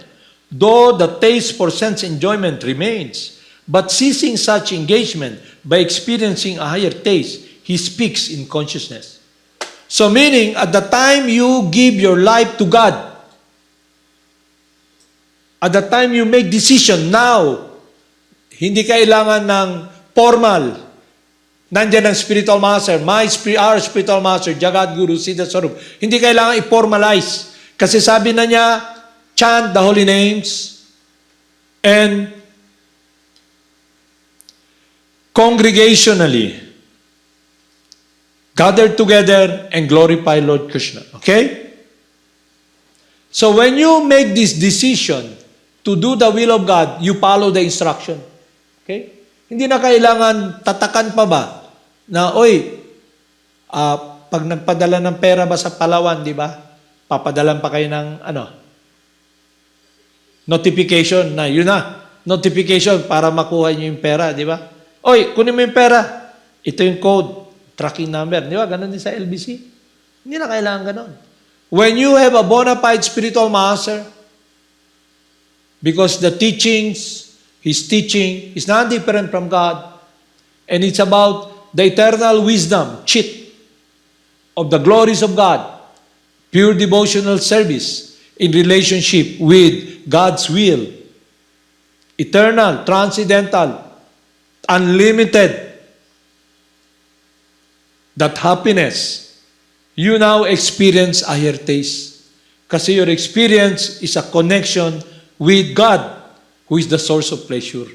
though the taste for sense enjoyment remains. But ceasing such engagement by experiencing a higher taste, he speaks in consciousness. So meaning, at the time you give your life to God, at the time you make decision now, hindi kailangan ng formal. Nandiyan ang spiritual master, our spiritual master, Jagad Guru, Siddhaswarup. Hindi kailangan i-formalize. Kasi sabi na niya, chant the holy names and congregationally gather together and glorify Lord Krishna. Okay? So when you make this decision to do the will of God, you follow the instruction. Okay? Hindi na kailangan tatakan pa ba na, pag nagpadala ng pera ba sa Palawan, di ba? Papadalan pa kayo ng notification na, yun na, notification para makuha nyo yung pera, di ba? Kunin mo yung pera. Ito yung code, tracking number. Di ba? Ganon din sa LBC. Hindi na kailangan ganon. When you have a bona fide spiritual master, because the teachings, his teaching is not different from God, and it's about the eternal wisdom, chit, of the glories of God, pure devotional service in relationship with God's will, eternal, transcendental, unlimited, that happiness, you now experience a higher taste. Kasi your experience is a connection with God, who is the source of pleasure.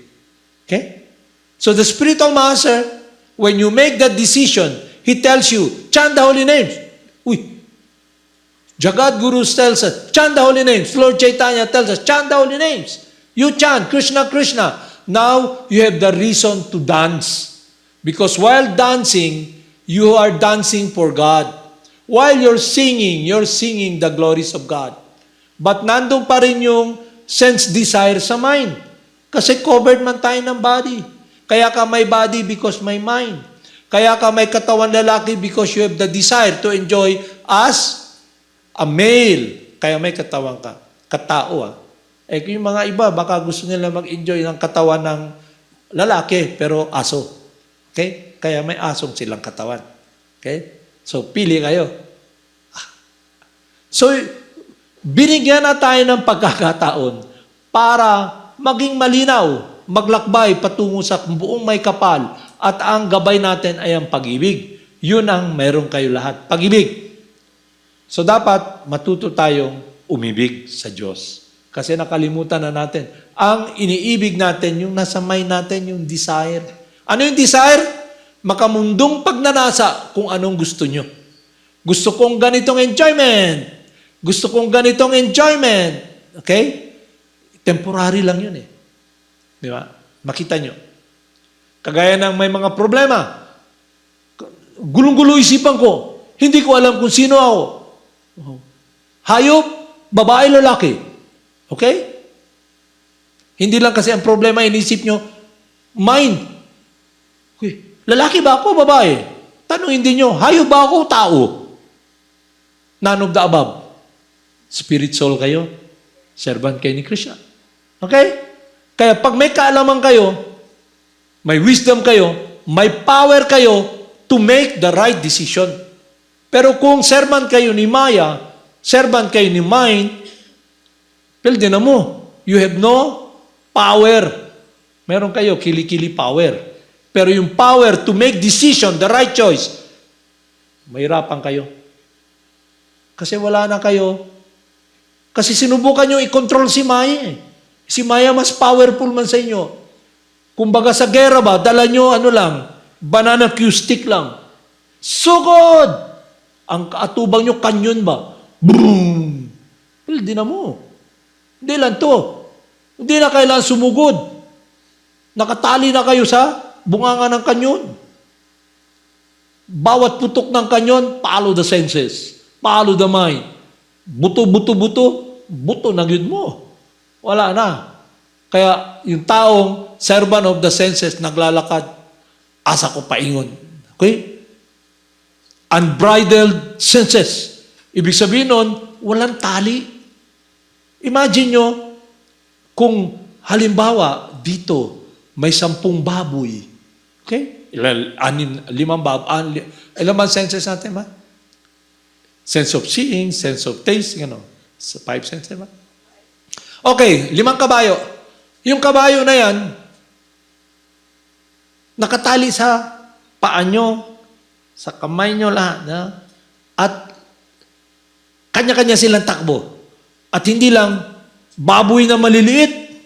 Okay? So the spiritual master, when you make that decision, He tells you, chant the holy names. Uy, Jagad Guru tells us, chant the holy names. Lord Chaitanya tells us, chant the holy names. You chant, Krishna, Krishna. Now, you have the reason to dance. Because while dancing, you are dancing for God. While you're singing the glories of God. But nandun pa rin yung sense desire sa mind. Kasi covered man tayo ng body. Kaya ka may body because may mind. Kaya ka may katawan lalaki because you have the desire to enjoy as a male. Kaya may katawan ka. Katao Eh kung yung mga iba, baka gusto nila mag-enjoy ng katawan ng lalaki, pero aso. Okay? Kaya may asong silang katawan. Okay? So, pili kayo. So, binigyan na tayo ng pagkakataon para maging malinaw, maglakbay patungo sa buong may kapal at ang gabay natin ay ang pag-ibig. Yun ang meron kayo lahat. Pag-ibig. So, dapat matuto tayong umibig sa Diyos. Kasi nakalimutan na natin. Ang iniibig natin, yung nasa mind natin, yung desire. Ano yung desire? Makamundong pagnanasa kung anong gusto nyo. Gusto kong ganitong enjoyment. Gusto kong ganitong enjoyment. Okay? Temporary lang yun Di ba? Makita nyo. Kagaya ng may mga problema. Gulong-gulo isipan ko. Hindi ko alam kung sino ako. Hayop, babae, lalaki. Okay? Hindi lang kasi ang problema, inisip nyo, mind. Okay. Lalaki ba ako, babae? Tanungin din nyo, hayop ba ako, tao? None of the above. Spirit soul kayo, servant kayo ni Krishna. Okay? Kaya pag may kaalaman kayo, may wisdom kayo, may power kayo to make the right decision. Pero kung servant kayo ni Maya, servant kayo ni mind, pwede na mo. You have no power. Meron kayo, kili-kili power. Pero yung power to make decision, the right choice, mahirapan kayo. Kasi wala na kayo. Kasi sinubukan nyo i-control si Maya Si Maya mas powerful man sa inyo. Kumbaga sa gera ba, dala nyo banana cue stick lang. Sugod! Ang kaatubang nyo, kanyon ba? Boom! Pwede na mo. Hindi lang to. Hindi na kailangan sumugod. Nakatali na kayo sa bunganga ng kanyon. Bawat putok ng kanyon, follow the senses. Follow the mind. Buto, buto na yun mo. Wala na. Kaya yung taong servant of the senses naglalakad, asa ko paingon. Okay? Unbridled senses. Ibig sabihin nun, walang tali. Imagine nyo, kung halimbawa, dito, may 10 baboy. Okay? Limang baboy. Ilan ba senses natin ba? Sense of seeing, sense of taste, 5 senses ba? Okay, 5 kabayo. Yung kabayo na yan, nakatali sa paa nyo, sa kamay nyo lahat, at kanya-kanya silang takbo. At hindi lang, baboy na maliliit,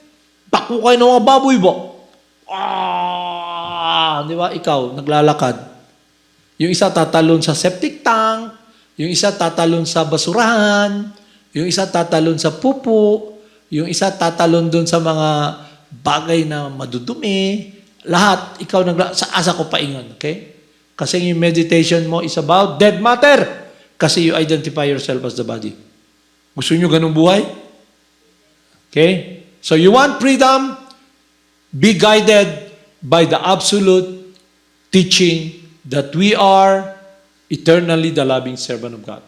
takbo kayo ng mga baboy ba? Di ba? Ikaw, naglalakad. Yung isa tatalon sa septic tank, yung isa tatalon sa basurahan, yung isa tatalon sa pupo, yung isa tatalon doon sa mga bagay na madudumi. Lahat, ikaw sa asa ko paingon. Okay? Kasi yung meditation mo is about dead matter. Kasi you identify yourself as the body. Gusto nyo ganung buhay? Okay? So you want freedom? Be guided by the absolute teaching that we are eternally the loving servant of God.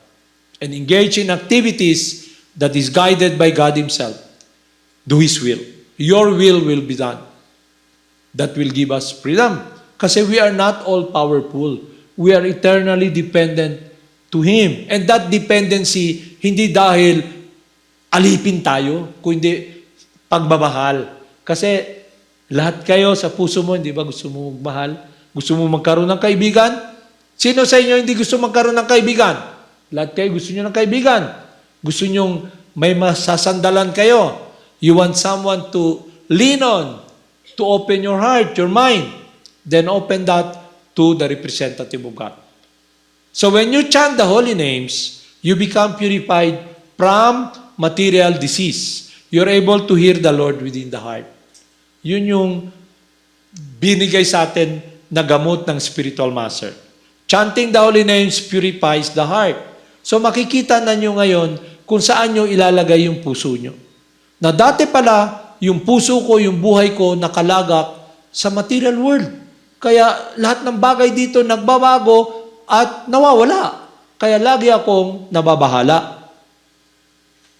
And engage in activities that is guided by God Himself. Do His will. Your will be done. That will give us freedom. Kasi we are not all powerful. We are eternally dependent to Him. And that dependency, hindi dahil alipin tayo, kundi pagmamahal. Kasi lahat kayo sa puso mo, hindi ba gusto mo magmahal? Gusto mo magkaroon ng kaibigan? Sino sa inyo hindi gusto magkaroon ng kaibigan? Lahat kayo gusto nyo ng kaibigan. Gusto nyo may masasandalan kayo. You want someone to lean on, to open your heart, your mind. Then open that to the representative of God. So when you chant the holy names, you become purified from material disease. You're able to hear the Lord within the heart. Yun yung binigay sa atin na gamot ng spiritual master. Chanting the holy names purifies the heart. So makikita na nyo ngayon kung saan nyo ilalagay yung puso nyo. Na dati pala, yung puso ko, yung buhay ko, nakalagak sa material world. Kaya lahat ng bagay dito nagbabago at nawawala. Kaya lagi akong nababahala.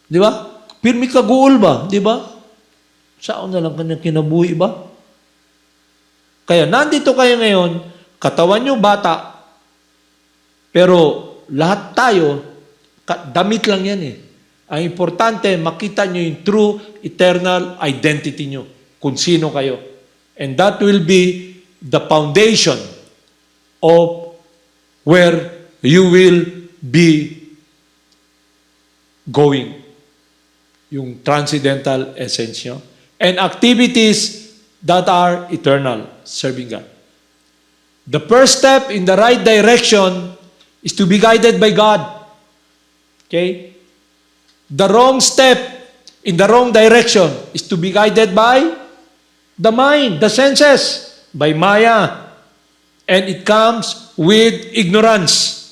Di ba? Pirmi kaguol ba? Di ba? Saan na lang kanyang kinabuhi ba? Kaya nandito kayo ngayon, katawan nyo bata, pero lahat tayo, damit lang yan eh. Ang importante, makita nyo yung true, eternal identity nyo. Kung sino kayo. And that will be the foundation of where you will be going. Yung transcendental essence nyo. And activities that are eternal, serving God. The first step in the right direction is to be guided by God. Okay? The wrong step in the wrong direction is to be guided by the mind, the senses, by Maya. And it comes with ignorance.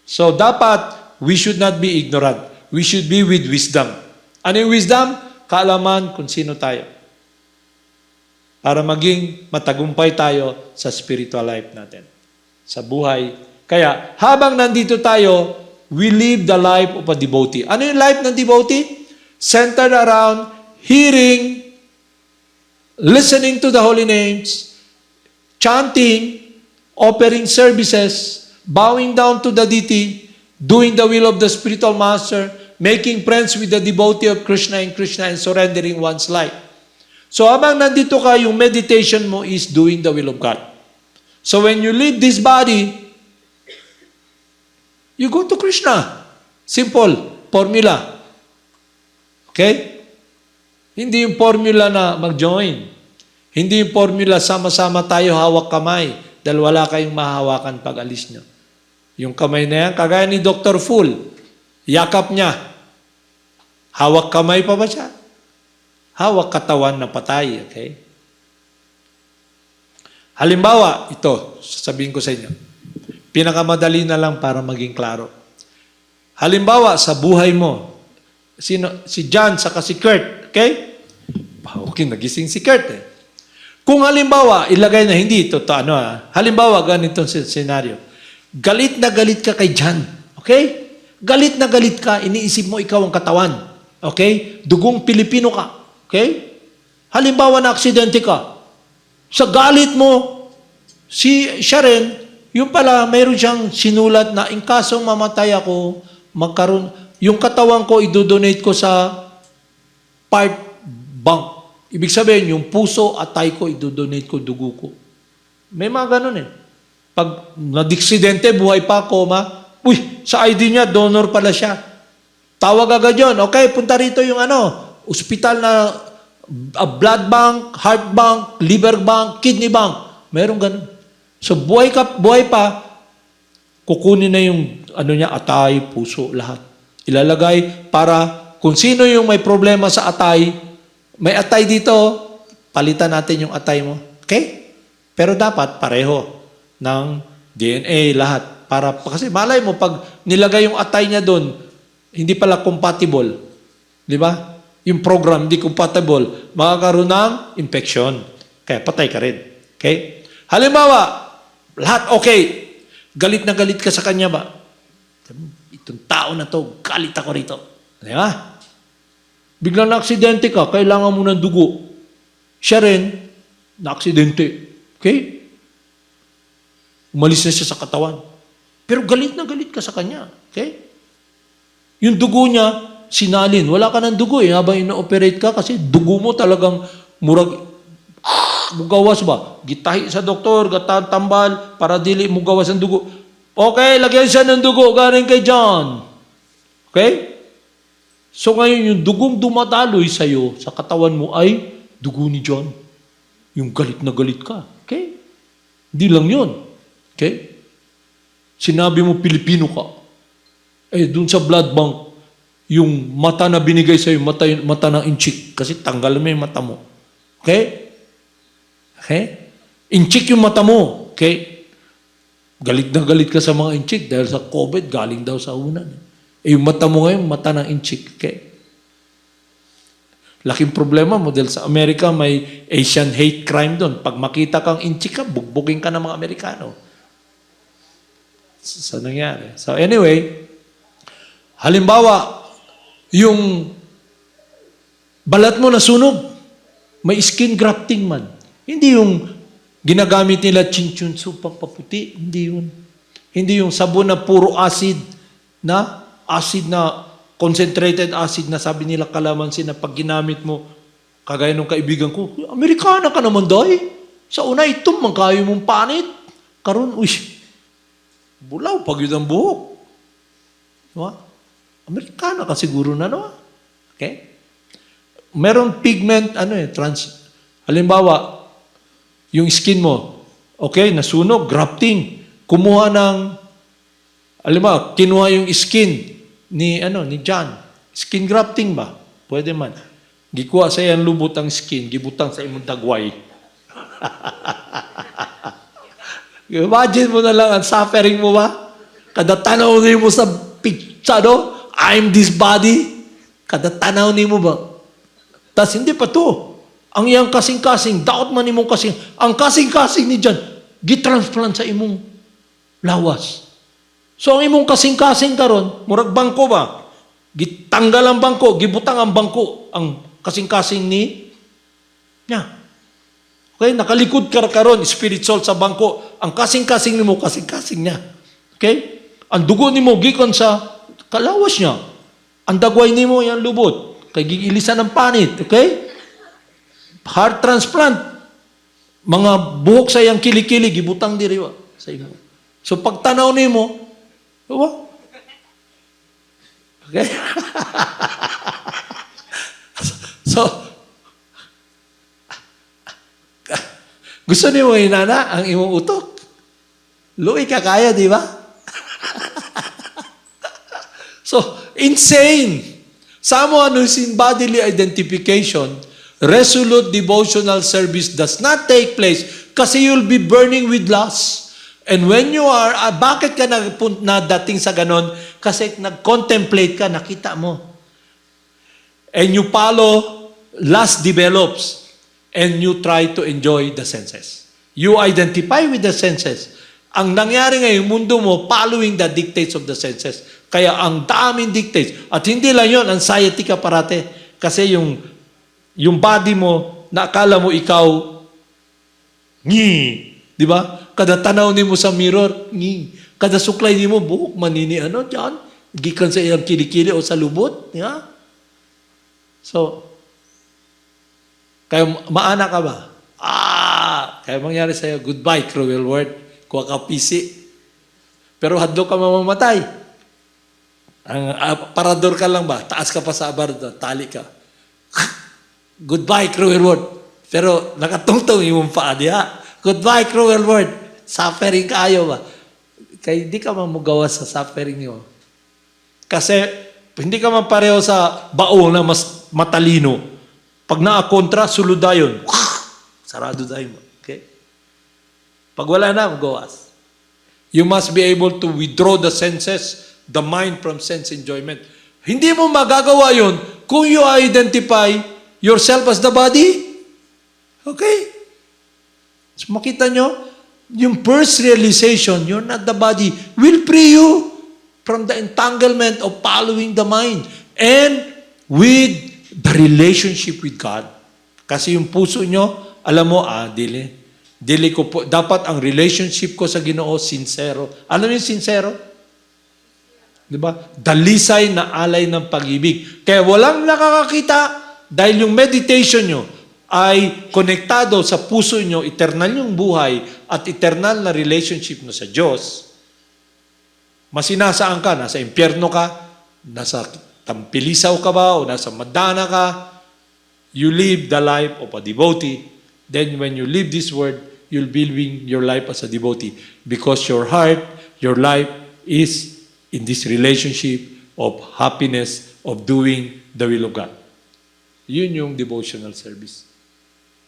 So dapat, we should not be ignorant. We should be with wisdom. Ano yung wisdom? Kaalaman kung sino tayo. Para maging matagumpay tayo sa spiritual life natin. Sa buhay. Kaya, habang nandito tayo, we live the life of a devotee. Ano yung life ng devotee? Centered around hearing, listening to the holy names, chanting, offering services, bowing down to the deity, doing the will of the spiritual master, making friends with the devotee of Krsna, and surrendering one's life. So habang nandito ka, yung meditation mo is doing the will of God. So when you leave this body, you go to Krsna. Simple. Formula. Okay? Hindi yung formula na mag-join. Hindi yung formula sama-sama tayo hawak kamay dahil wala kayong mahawakan pag alis nyo. Yung kamay na yan, kagaya ni Dr. Full, yakap niya. Hawak kamay pa ba siya? Hawak katawan na patay. Okay? Halimbawa, ito, sasabihin ko sa inyo. Pinakamadali na lang para maging klaro. Halimbawa, sa buhay mo, si John saka si Kurt, okay? Okay, nagising si Kurt eh. Kung halimbawa, ilagay na hindi ito, halimbawa, ganitong senaryo. Galit na galit ka kay John, okay? Galit na galit ka, iniisip mo ikaw ang katawan, okay? Dugong Pilipino ka, okay? Halimbawa na aksidente ka. Sa galit mo, siya rin, yung pala, mayroon siyang sinulat na in kasong mamatay ako, magkaroon, yung katawan ko, idodonate ko sa part bank. Ibig sabihin, yung puso at tay ko, idodonate ko, dugo ko. May mga ganun eh. Pag nadiksidente, buhay pa, koma, sa ID niya, donor pala siya. Tawag agad yun. Okay, punta rito yung ospital na blood bank, heart bank, liver bank, kidney bank. Mayroong ganun. So, buhay pa, kukunin na yung atay, puso, lahat. Ilalagay para kung sino yung may problema sa atay, may atay dito, palitan natin yung atay mo. Okay? Pero dapat pareho ng DNA, lahat. Kasi malay mo, pag nilagay yung atay niya doon, hindi pala compatible. Di ba? Yung program, hindi compatible. Makakaroon ng infection. Kaya patay ka rin. Okay? Halimbawa, lahat okay. Galit na galit ka sa kanya ba? Itong tao na to, galit ako rito. Di ba? Biglang na-aksidente ka, kailangan mo ng dugo. Siya rin, na-aksidente. Okay? Umalis na siya sa katawan. Pero galit na galit ka sa kanya. Okay? Yung dugo niya, sinalin. Wala ka ng dugo habang ino-operate ka kasi dugo mo talagang murag, mugawas ba? Gitahi sa doktor, tambal, para dili mugawas ang dugo. Okay, lagyan siya ng dugo, galing kay John. Okay? So ngayon, yung dugong dumadaloy sa'yo, sa katawan mo ay dugo ni John. Yung galit na galit ka. Okay? Hindi lang yun. Okay? Sinabi mo Pilipino ka. Eh, dun sa blood bank, yung mata na binigay sa'yo, mata ng inchik. Kasi tanggal mo yung mata mo. Okay? Okay? Inchik yung mata mo. Okay? Galit na galit ka sa mga inchik dahil sa COVID, galing daw sa unan. Eh, yung mata mo ngayon, mata ng inchik. Okay? Laking problema mo dahil sa Amerika may Asian hate crime doon. Pag makita kang inchik ka, bugbugin ka ng mga Amerikano. So, nangyari. So, anyway, halimbawa, yung balat mo nasunog, may skin grafting man. Hindi yung ginagamit nila chinchunsu pampaputi. Hindi yun. Hindi yung sabon na puro acid na concentrated acid na sabi nila kalamansi na pag ginamit mo, kagaya nung kaibigan ko, Amerikana ka naman dahi. Sa una, itom, magkayo mong panit. Karon, uy, bulaw, pag yun ang buhok. Diba? Amerikana ka siguro na, no? Okay? Meron pigment, halimbawa, yung skin mo, okay, nasunog, grafting, kumuha ng, halimbawa, kinuha yung skin ni John. Skin grafting ba? Pwede man. Gikuha sa yan lubot ang skin, gibutang sa imong dagway. Imagine mo na lang ang suffering mo ba? Kada tanaw mo sa pizza, no? I'm this body. Kada tanaw mo ba? Tas hindi pa to. Ang iyang kasing-kasing, daot man imong kasing, ang kasing-kasing ni John, gitransplant sa imong lawas. So ang imong kasing-kasing karon, murag bangko ba? Gitanggal ang bangko, gibutang ang bangko, ang kasing-kasing ni niya. Okay, nakalikod ka karon, spirit soul sa bangko, ang kasing-kasing nimo, kasing-kasing niya. Okay? Ang dugo nimo gikan sa kalawas niya. Ang dagway nimo yan lubot, kay gigilisan ng panit, okay? Heart transplant. Mga buhok sa iyang kilikili, gibutang diri sa imo. So pag tanaw nimo, diba? Okay? So, gusto niyo inana ang imong utok? Luwi ka kaya, di ba? So, insane. Someone who's in bodily identification, resolute devotional service does not take place kasi you'll be burning with lust. And when you are, bakit ka nadating sa ganon? Kasi nag-contemplate ka, nakita mo. And you follow, lust develops. And you try to enjoy the senses. You identify with the senses. Ang nangyari ngayon, mundo mo, following the dictates of the senses. Kaya ang daming dictates. At hindi lang yun, anxiety ka parate. Kasi yung body mo, nakala mo ikaw, di ba? Kada tanaw ni mo sa mirror, kada suklay ni mo, buhok manini, dyan? Gikan sa iyang kilikili o sa lubot. Yeah? So, kaya maana ka ba? Kaya mangyari sa'yo, goodbye, cruel world. Kuha ka PC. Pero hadlo ka mamamatay. Parador ka lang ba? Taas ka pa sa abardo, tali ka. Goodbye, cruel world. Pero nakatungtong yung paa diya. Goodbye, cruel world. Suffering kayo ba? Kaya hindi ka mamugawas sa suffering nyo. Kasi hindi ka man pareho sa bao na mas matalino. Pag naakontra, suludayon. Sarado tayo mo. Okay? Pag wala na, magawas. You must be able to withdraw the senses, the mind from sense enjoyment. Hindi mo magagawa yun kung you identify yourself as the body. Okay? So makita nyo, yung first realization, you're not the body, will free you from the entanglement of following the mind and with the relationship with God. Kasi yung puso nyo, alam mo, dili ko po, dapat ang relationship ko sa Ginoo, sincero. Alam mo yung sincero? Diba? Dalisay na alay ng pag-ibig. Kaya walang nakakakita dahil yung meditation nyo ay konektado sa puso nyo, eternal yung buhay at eternal na relationship mo sa Diyos. Masinasaan ka, nasa impyerno ka, nasa Tampilisaw ka ba, o nasa Madana ka, you live the life of a devotee. Then when you live this world, you'll be living your life as a devotee because your heart your life is in this relationship of happiness, of doing the will of God. Yun yung devotional service.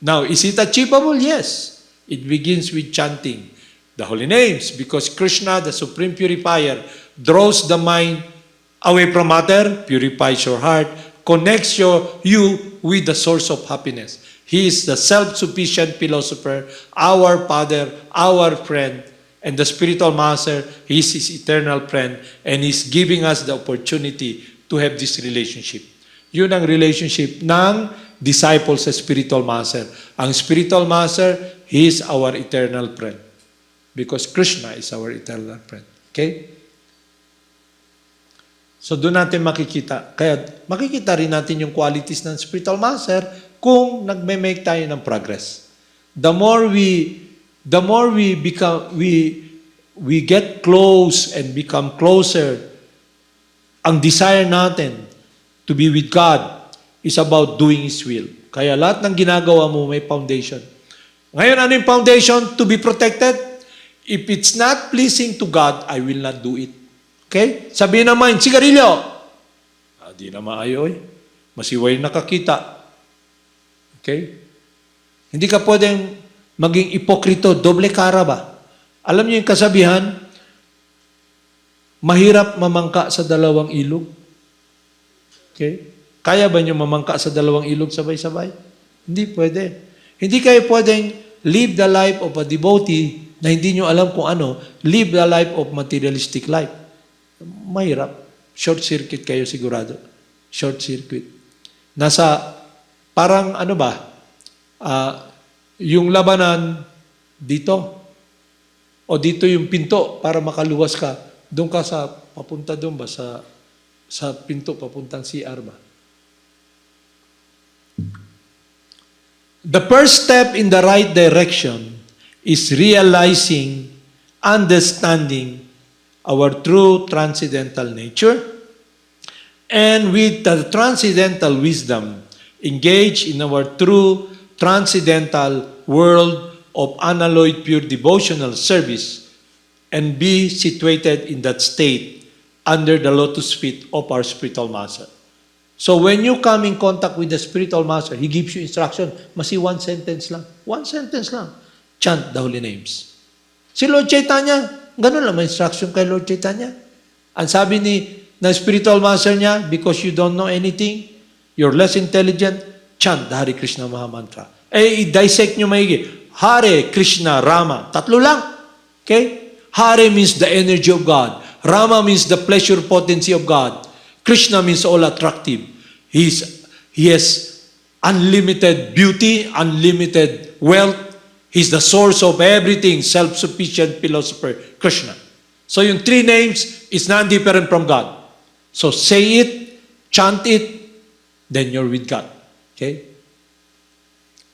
Now, is it achievable? Yes. It begins with chanting the holy names because Krsna, the supreme purifier, draws the mind away from matter, purifies your heart, connects you with the source of happiness. He is the self-sufficient philosopher, our Father, our friend, and the spiritual master. He is his eternal friend, and he's giving us the opportunity to have this relationship. Yun ang relationship ng disciple sa spiritual master. Ang spiritual master, he is our eternal friend. Because Krsna is our eternal friend. Okay? So doon natin makikita. Kaya makikita rin natin yung qualities ng spiritual master kung nagme-make tayo ng progress. The more we become, we get close and become closer, ang desire natin to be with God is about doing His will. Kaya lahat ng ginagawa mo may foundation. Ngayon, ano yung foundation? To be protected. If it's not pleasing to God, I will not do it. Okay? Sabihin naman, sigarilyo. Di na maayo eh. Masiway nakakita. Okay? Hindi ka pwedeng maging ipokrito, doble kara ba? Alam niyo yung kasabihan, mahirap mamangka sa dalawang ilog. Okay? Kaya ba niyo mamangka sa dalawang ilog sabay-sabay? Hindi pwede. Hindi kayo pwedeng live the life of a devotee na hindi niyo alam kung ano, live the life of materialistic life. Mahirap. Short circuit kayo sigurado. Short circuit. Parang ano ba, yung labanan dito, o dito yung pinto para makaluwas ka, doon ka papunta doon ba, sa pinto papuntang CR ba? The first step in the right direction is realizing, understanding our true transcendental nature, and with the transcendental wisdom, engage in our true transcendental world of unalloyed pure devotional service and be situated in that state under the lotus feet of our spiritual master. So when you come in contact with the spiritual master, he gives you instruction. Masi one sentence lang. One sentence lang. Chant the holy names. Si Lord Chaitanya, ganun lang may instruction kay Lord Chaitanya. Ang sabi ng spiritual master niya, because you don't know anything, you're less intelligent, chant the Hare Krishna Maha Mantra. I-dissect nyo maigi. Hare, Krishna, Rama. Tatlo lang. Okay? Hare means the energy of God. Rama means the pleasure potency of God. Krishna means all attractive. He has unlimited beauty, unlimited wealth. He's the source of everything, self-sufficient philosopher, Krishna. So yung three names is not different from God. So say it, chant it, then you're with God. Okay?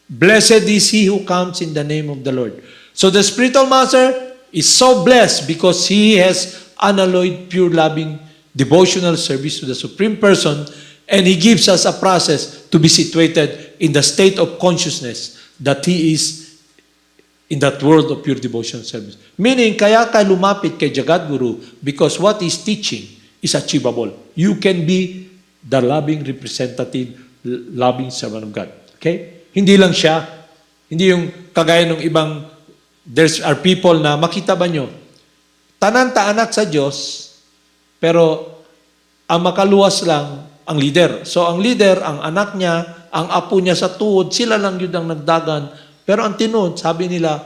Blessed is he who comes in the name of the Lord. So the spiritual master is so blessed because he has unalloyed, pure, loving, devotional service to the Supreme Person, and he gives us a process to be situated in the state of consciousness that he is in that world of pure devotional service. Meaning, kaya ka lumapit kay Jagad Guru because what he's teaching is achievable. You can be the loving representative, loving servant of God. Okay? Hindi lang siya, hindi yung kagaya ng ibang, there are people na makita ba nyo, tananta anak sa Diyos, pero ang makaluwas lang ang leader. So ang leader, ang anak niya, ang apo niya sa tuhod, sila lang yun ang nagdagan. Pero ang tinod, sabi nila,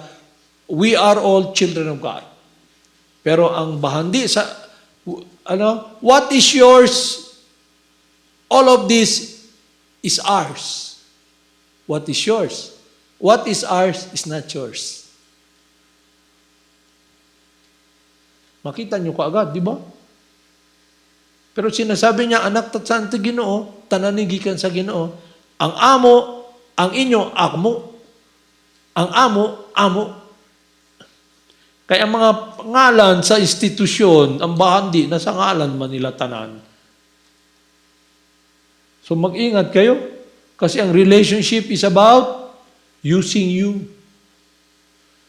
we are all children of God. Pero ang bahandi sa, what is yours? All of this is ours. What is yours? What is ours is not yours. Makita niyo kaagad, di ba? Pero sinasabi niya, anak tatsan sa Ginoo, tananigikan sa Ginoo, ang amo, ang inyo, amo. Ang amo, amo. Kaya ang mga ngalan sa institusyon, ang bahandi, nasa ngalan man nila tanan. So mag-ingat kayo, kasi ang relationship is about using you.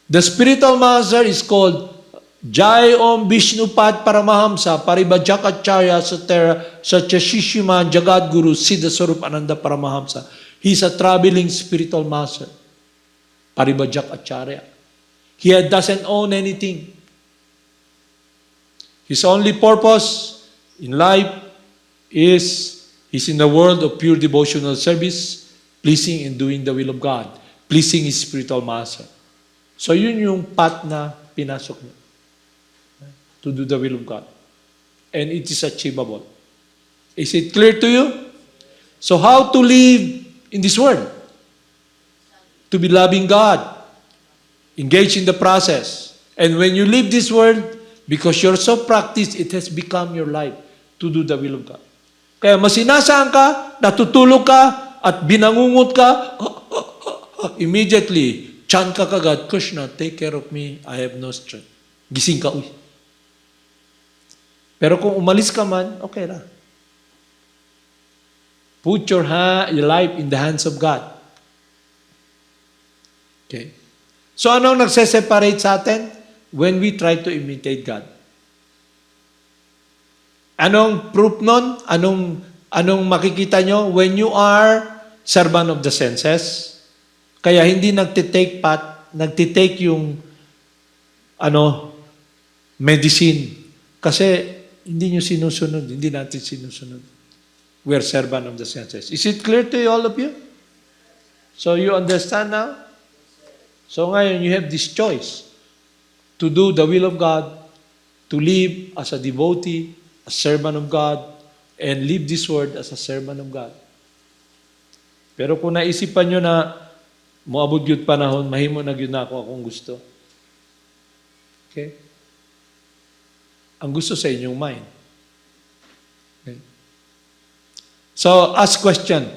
The spiritual master is called Jai Om Vishnupad Paramahamsa Paribhajakacharya Satyashishima Jagad Guru Siddhaswarupananda Paramahamsa. He's a traveling spiritual master. Paribhajakacharya. He doesn't own anything. His only purpose in life is he's in the world of pure devotional service, pleasing and doing the will of God, pleasing his spiritual master. So yun yung path na pinasok niya. To do the will of God. And it is achievable. Is it clear to you? So how to live in this world? To be loving God. Engage in the process. And when you leave this world, because you're so practiced, it has become your life to do the will of God. Kaya masinasaan ka, natutulog ka, at binangungot ka, immediately, chant ka kagad, Krishna, take care of me, I have no strength. Gising ka, uy. Pero kung umalis ka man, okay na. Put your life in the hands of God. Okay? So anong nagse-separate sa atin? When we try to imitate God. Anong proof nun? Anong makikita nyo? When you are servant of the senses, kaya hindi nagtitake yung medicine. Kasi hindi nyo sinusunod, hindi natin sinusunod. We are servant of the senses. Is it clear to you, all of you? So you understand now? So ngayon, you have this choice to do the will of God, to live as a devotee, a servant of God, and live this world as a servant of God. Pero kung naisipan nyo na moabot yun panahon, mahimo na yun na ako akong gusto. Okay? Ang gusto sa inyong mind. Okay? So, ask question.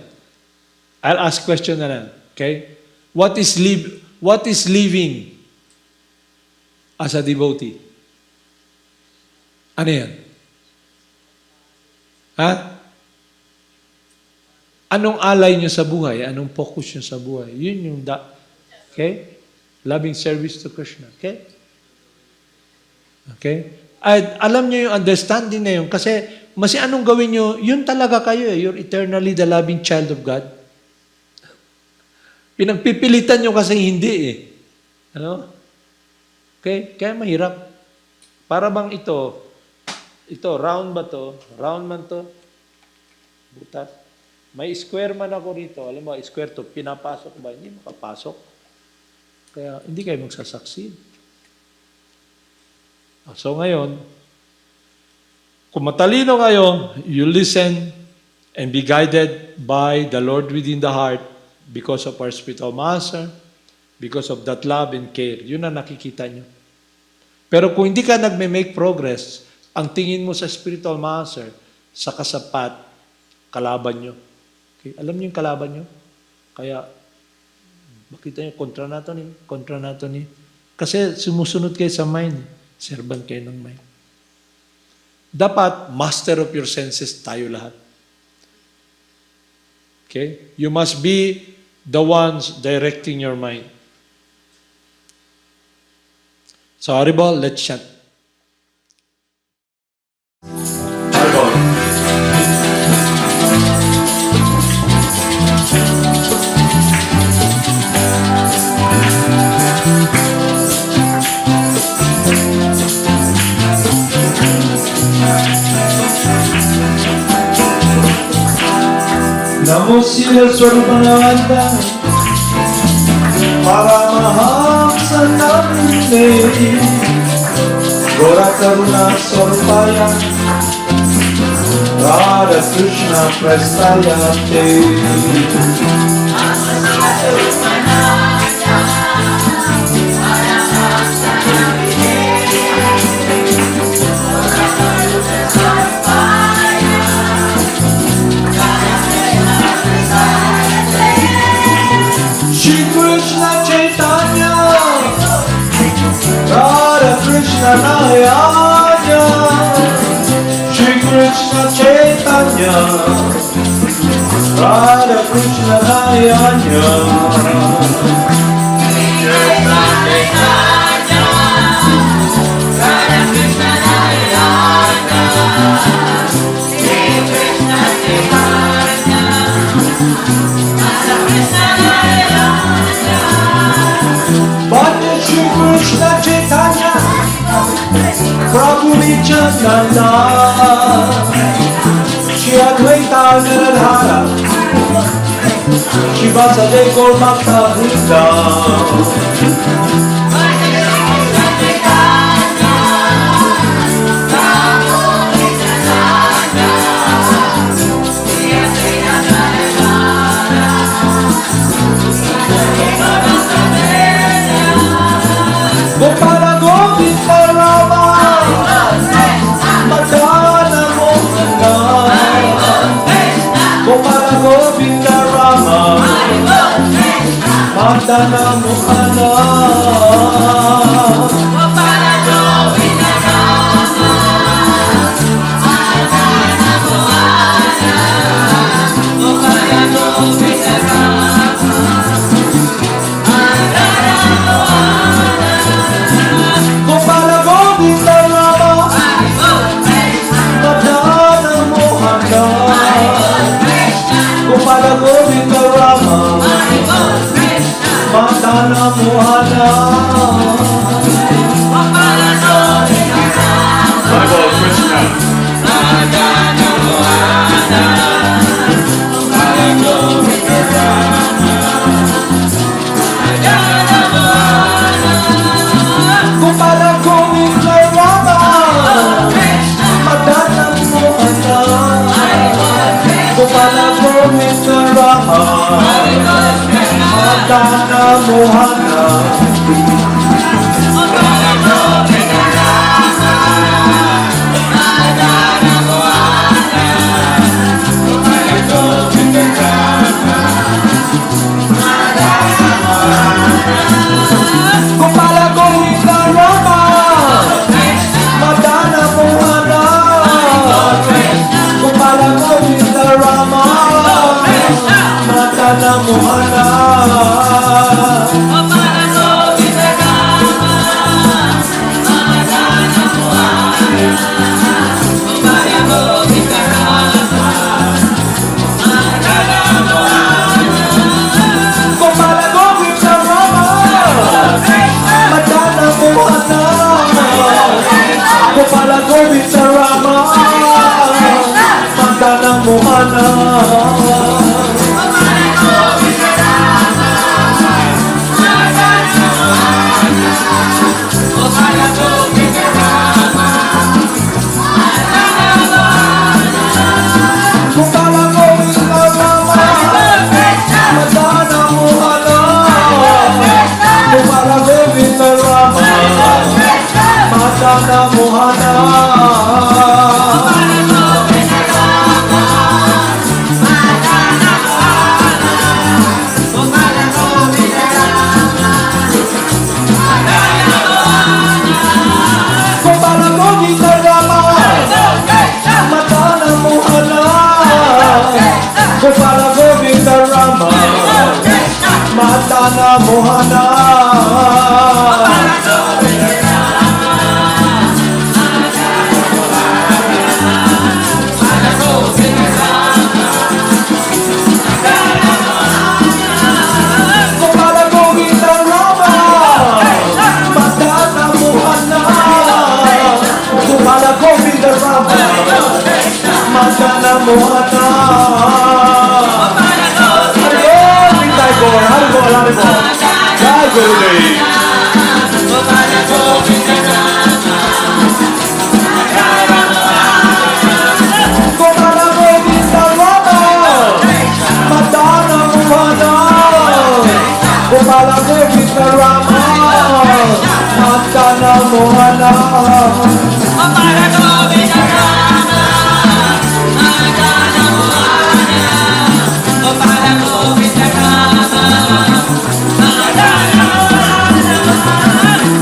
I'll ask question na lang. Okay? What is living as a devotee? Ano yan? Ha? Anong alay nyo sa buhay? Anong focus nyo sa buhay? Yun yung okay? Loving service to Krishna. Okay? Okay? At alam nyo yung understanding na yun kasi anong gawin nyo, yun talaga kayo eh. You're eternally the loving child of God. Pinagpipilitan nyo kasi hindi eh. Ano? Okay? Kaya mahirap. Para bang ito, round ba to? Round man to? Butas. May square man ako rito. Alam mo, square to, pinapasok ba? Hindi makapasok. Kaya hindi kayo magsasucceed. So ngayon, kung matalino kayo, you listen and be guided by the Lord within the heart because of our spiritual master, because of that love and care. Yun ang nakikita nyo. Pero kung hindi ka nagme-make progress, ang tingin mo sa spiritual master, sa kasapat, kalaban nyo. Okay? Alam nyo yung kalaban nyo? Kaya, makita nyo, kontra nato ni. Kasi sumusunod kayo sa mind. Servant kayo ng mind. Dapat, master of your senses tayo lahat. Okay? You must be the ones directing your mind. So, Haribol, let's chant. Haribol. Namo Siddhaswarupananda Paramahamsa Namine Gora Karuna Swarupaya Radha Krishna Prestayate Krishna Chaitanya Radha Krishna Nayanya Shri Krishna Chaitanya Radha Krishna Nayanya Krishna Chaitanya Bhagwan Shri Krishna Chaitanya Prabhu Nityananda Shri Advaita Gadadhara Shri Vasudeva Gaur Bhakta Vrinda Gopala Govinda Rama Madana Mohana Gopala Govinda Rama Madana Mohana Gopala Govinda Rama Madana Mohana Gopala Govinda Rama Madana Mohana Bhagavan Krishna Gopala Govinda Rama Madana Mohana Gopala Govinda Rama Madana Mohana Gopala Govinda Rama Madana Mohana Gopala Govinda Rama Madana Mohana Gopala Govinda Rama Madana Mohana Gopala Govinda Rama Madana Mohana Gopala Govinda Rama Madana Mohana Gopala Govinda Rama Madana Mohana Gopala Govinda Rama Madana Mohana Gopala Govinda Rama Madana Mohana Gopala Govinda Rama Madana Mohana Gopala Govinda Rama Madana Mohana Jai Gurudev Gopala Govinda Rama Madana Mohana Gopala Govinda Rama Madana Mohana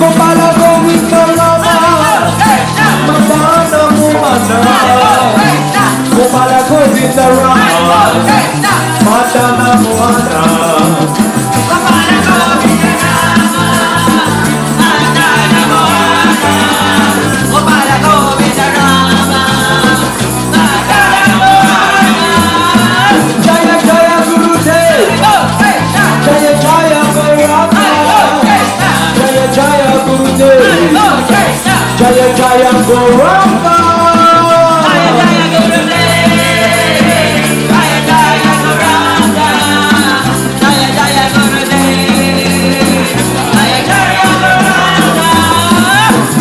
Gopala Govinda Rama Madana Mohana Gopala Govinda Rama Madana Mohana Gopala Govinda Rama Jaya Gauranga. Jaya Jaya Gurudev. Jaya Jaya Gauranga. Jaya Jaya Gurudev. Jaya Jaya Gauranga.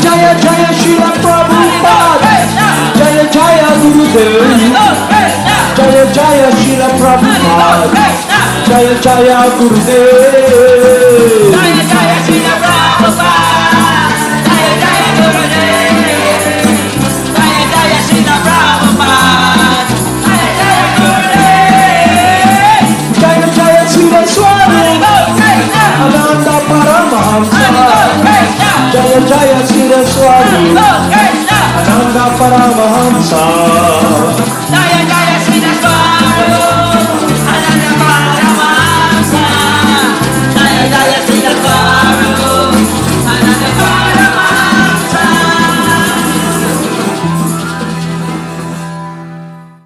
Jaya Jaya Srila Prabhupada. Jaya Jaya Gurudev. Jaya Jaya Srila Prabhupada. Jaya Jaya Gurudev. Jaya Jaya Srila Prabhupada. Jaya Jaya Gurudev. Jaya Jaya Srila Prabhupada. Jaya Jaya Gurudev. Jaya Jaya Siddhaswarupananda Paramahamsa. Jaya Jaya Siddhaswarupananda Paramahamsa.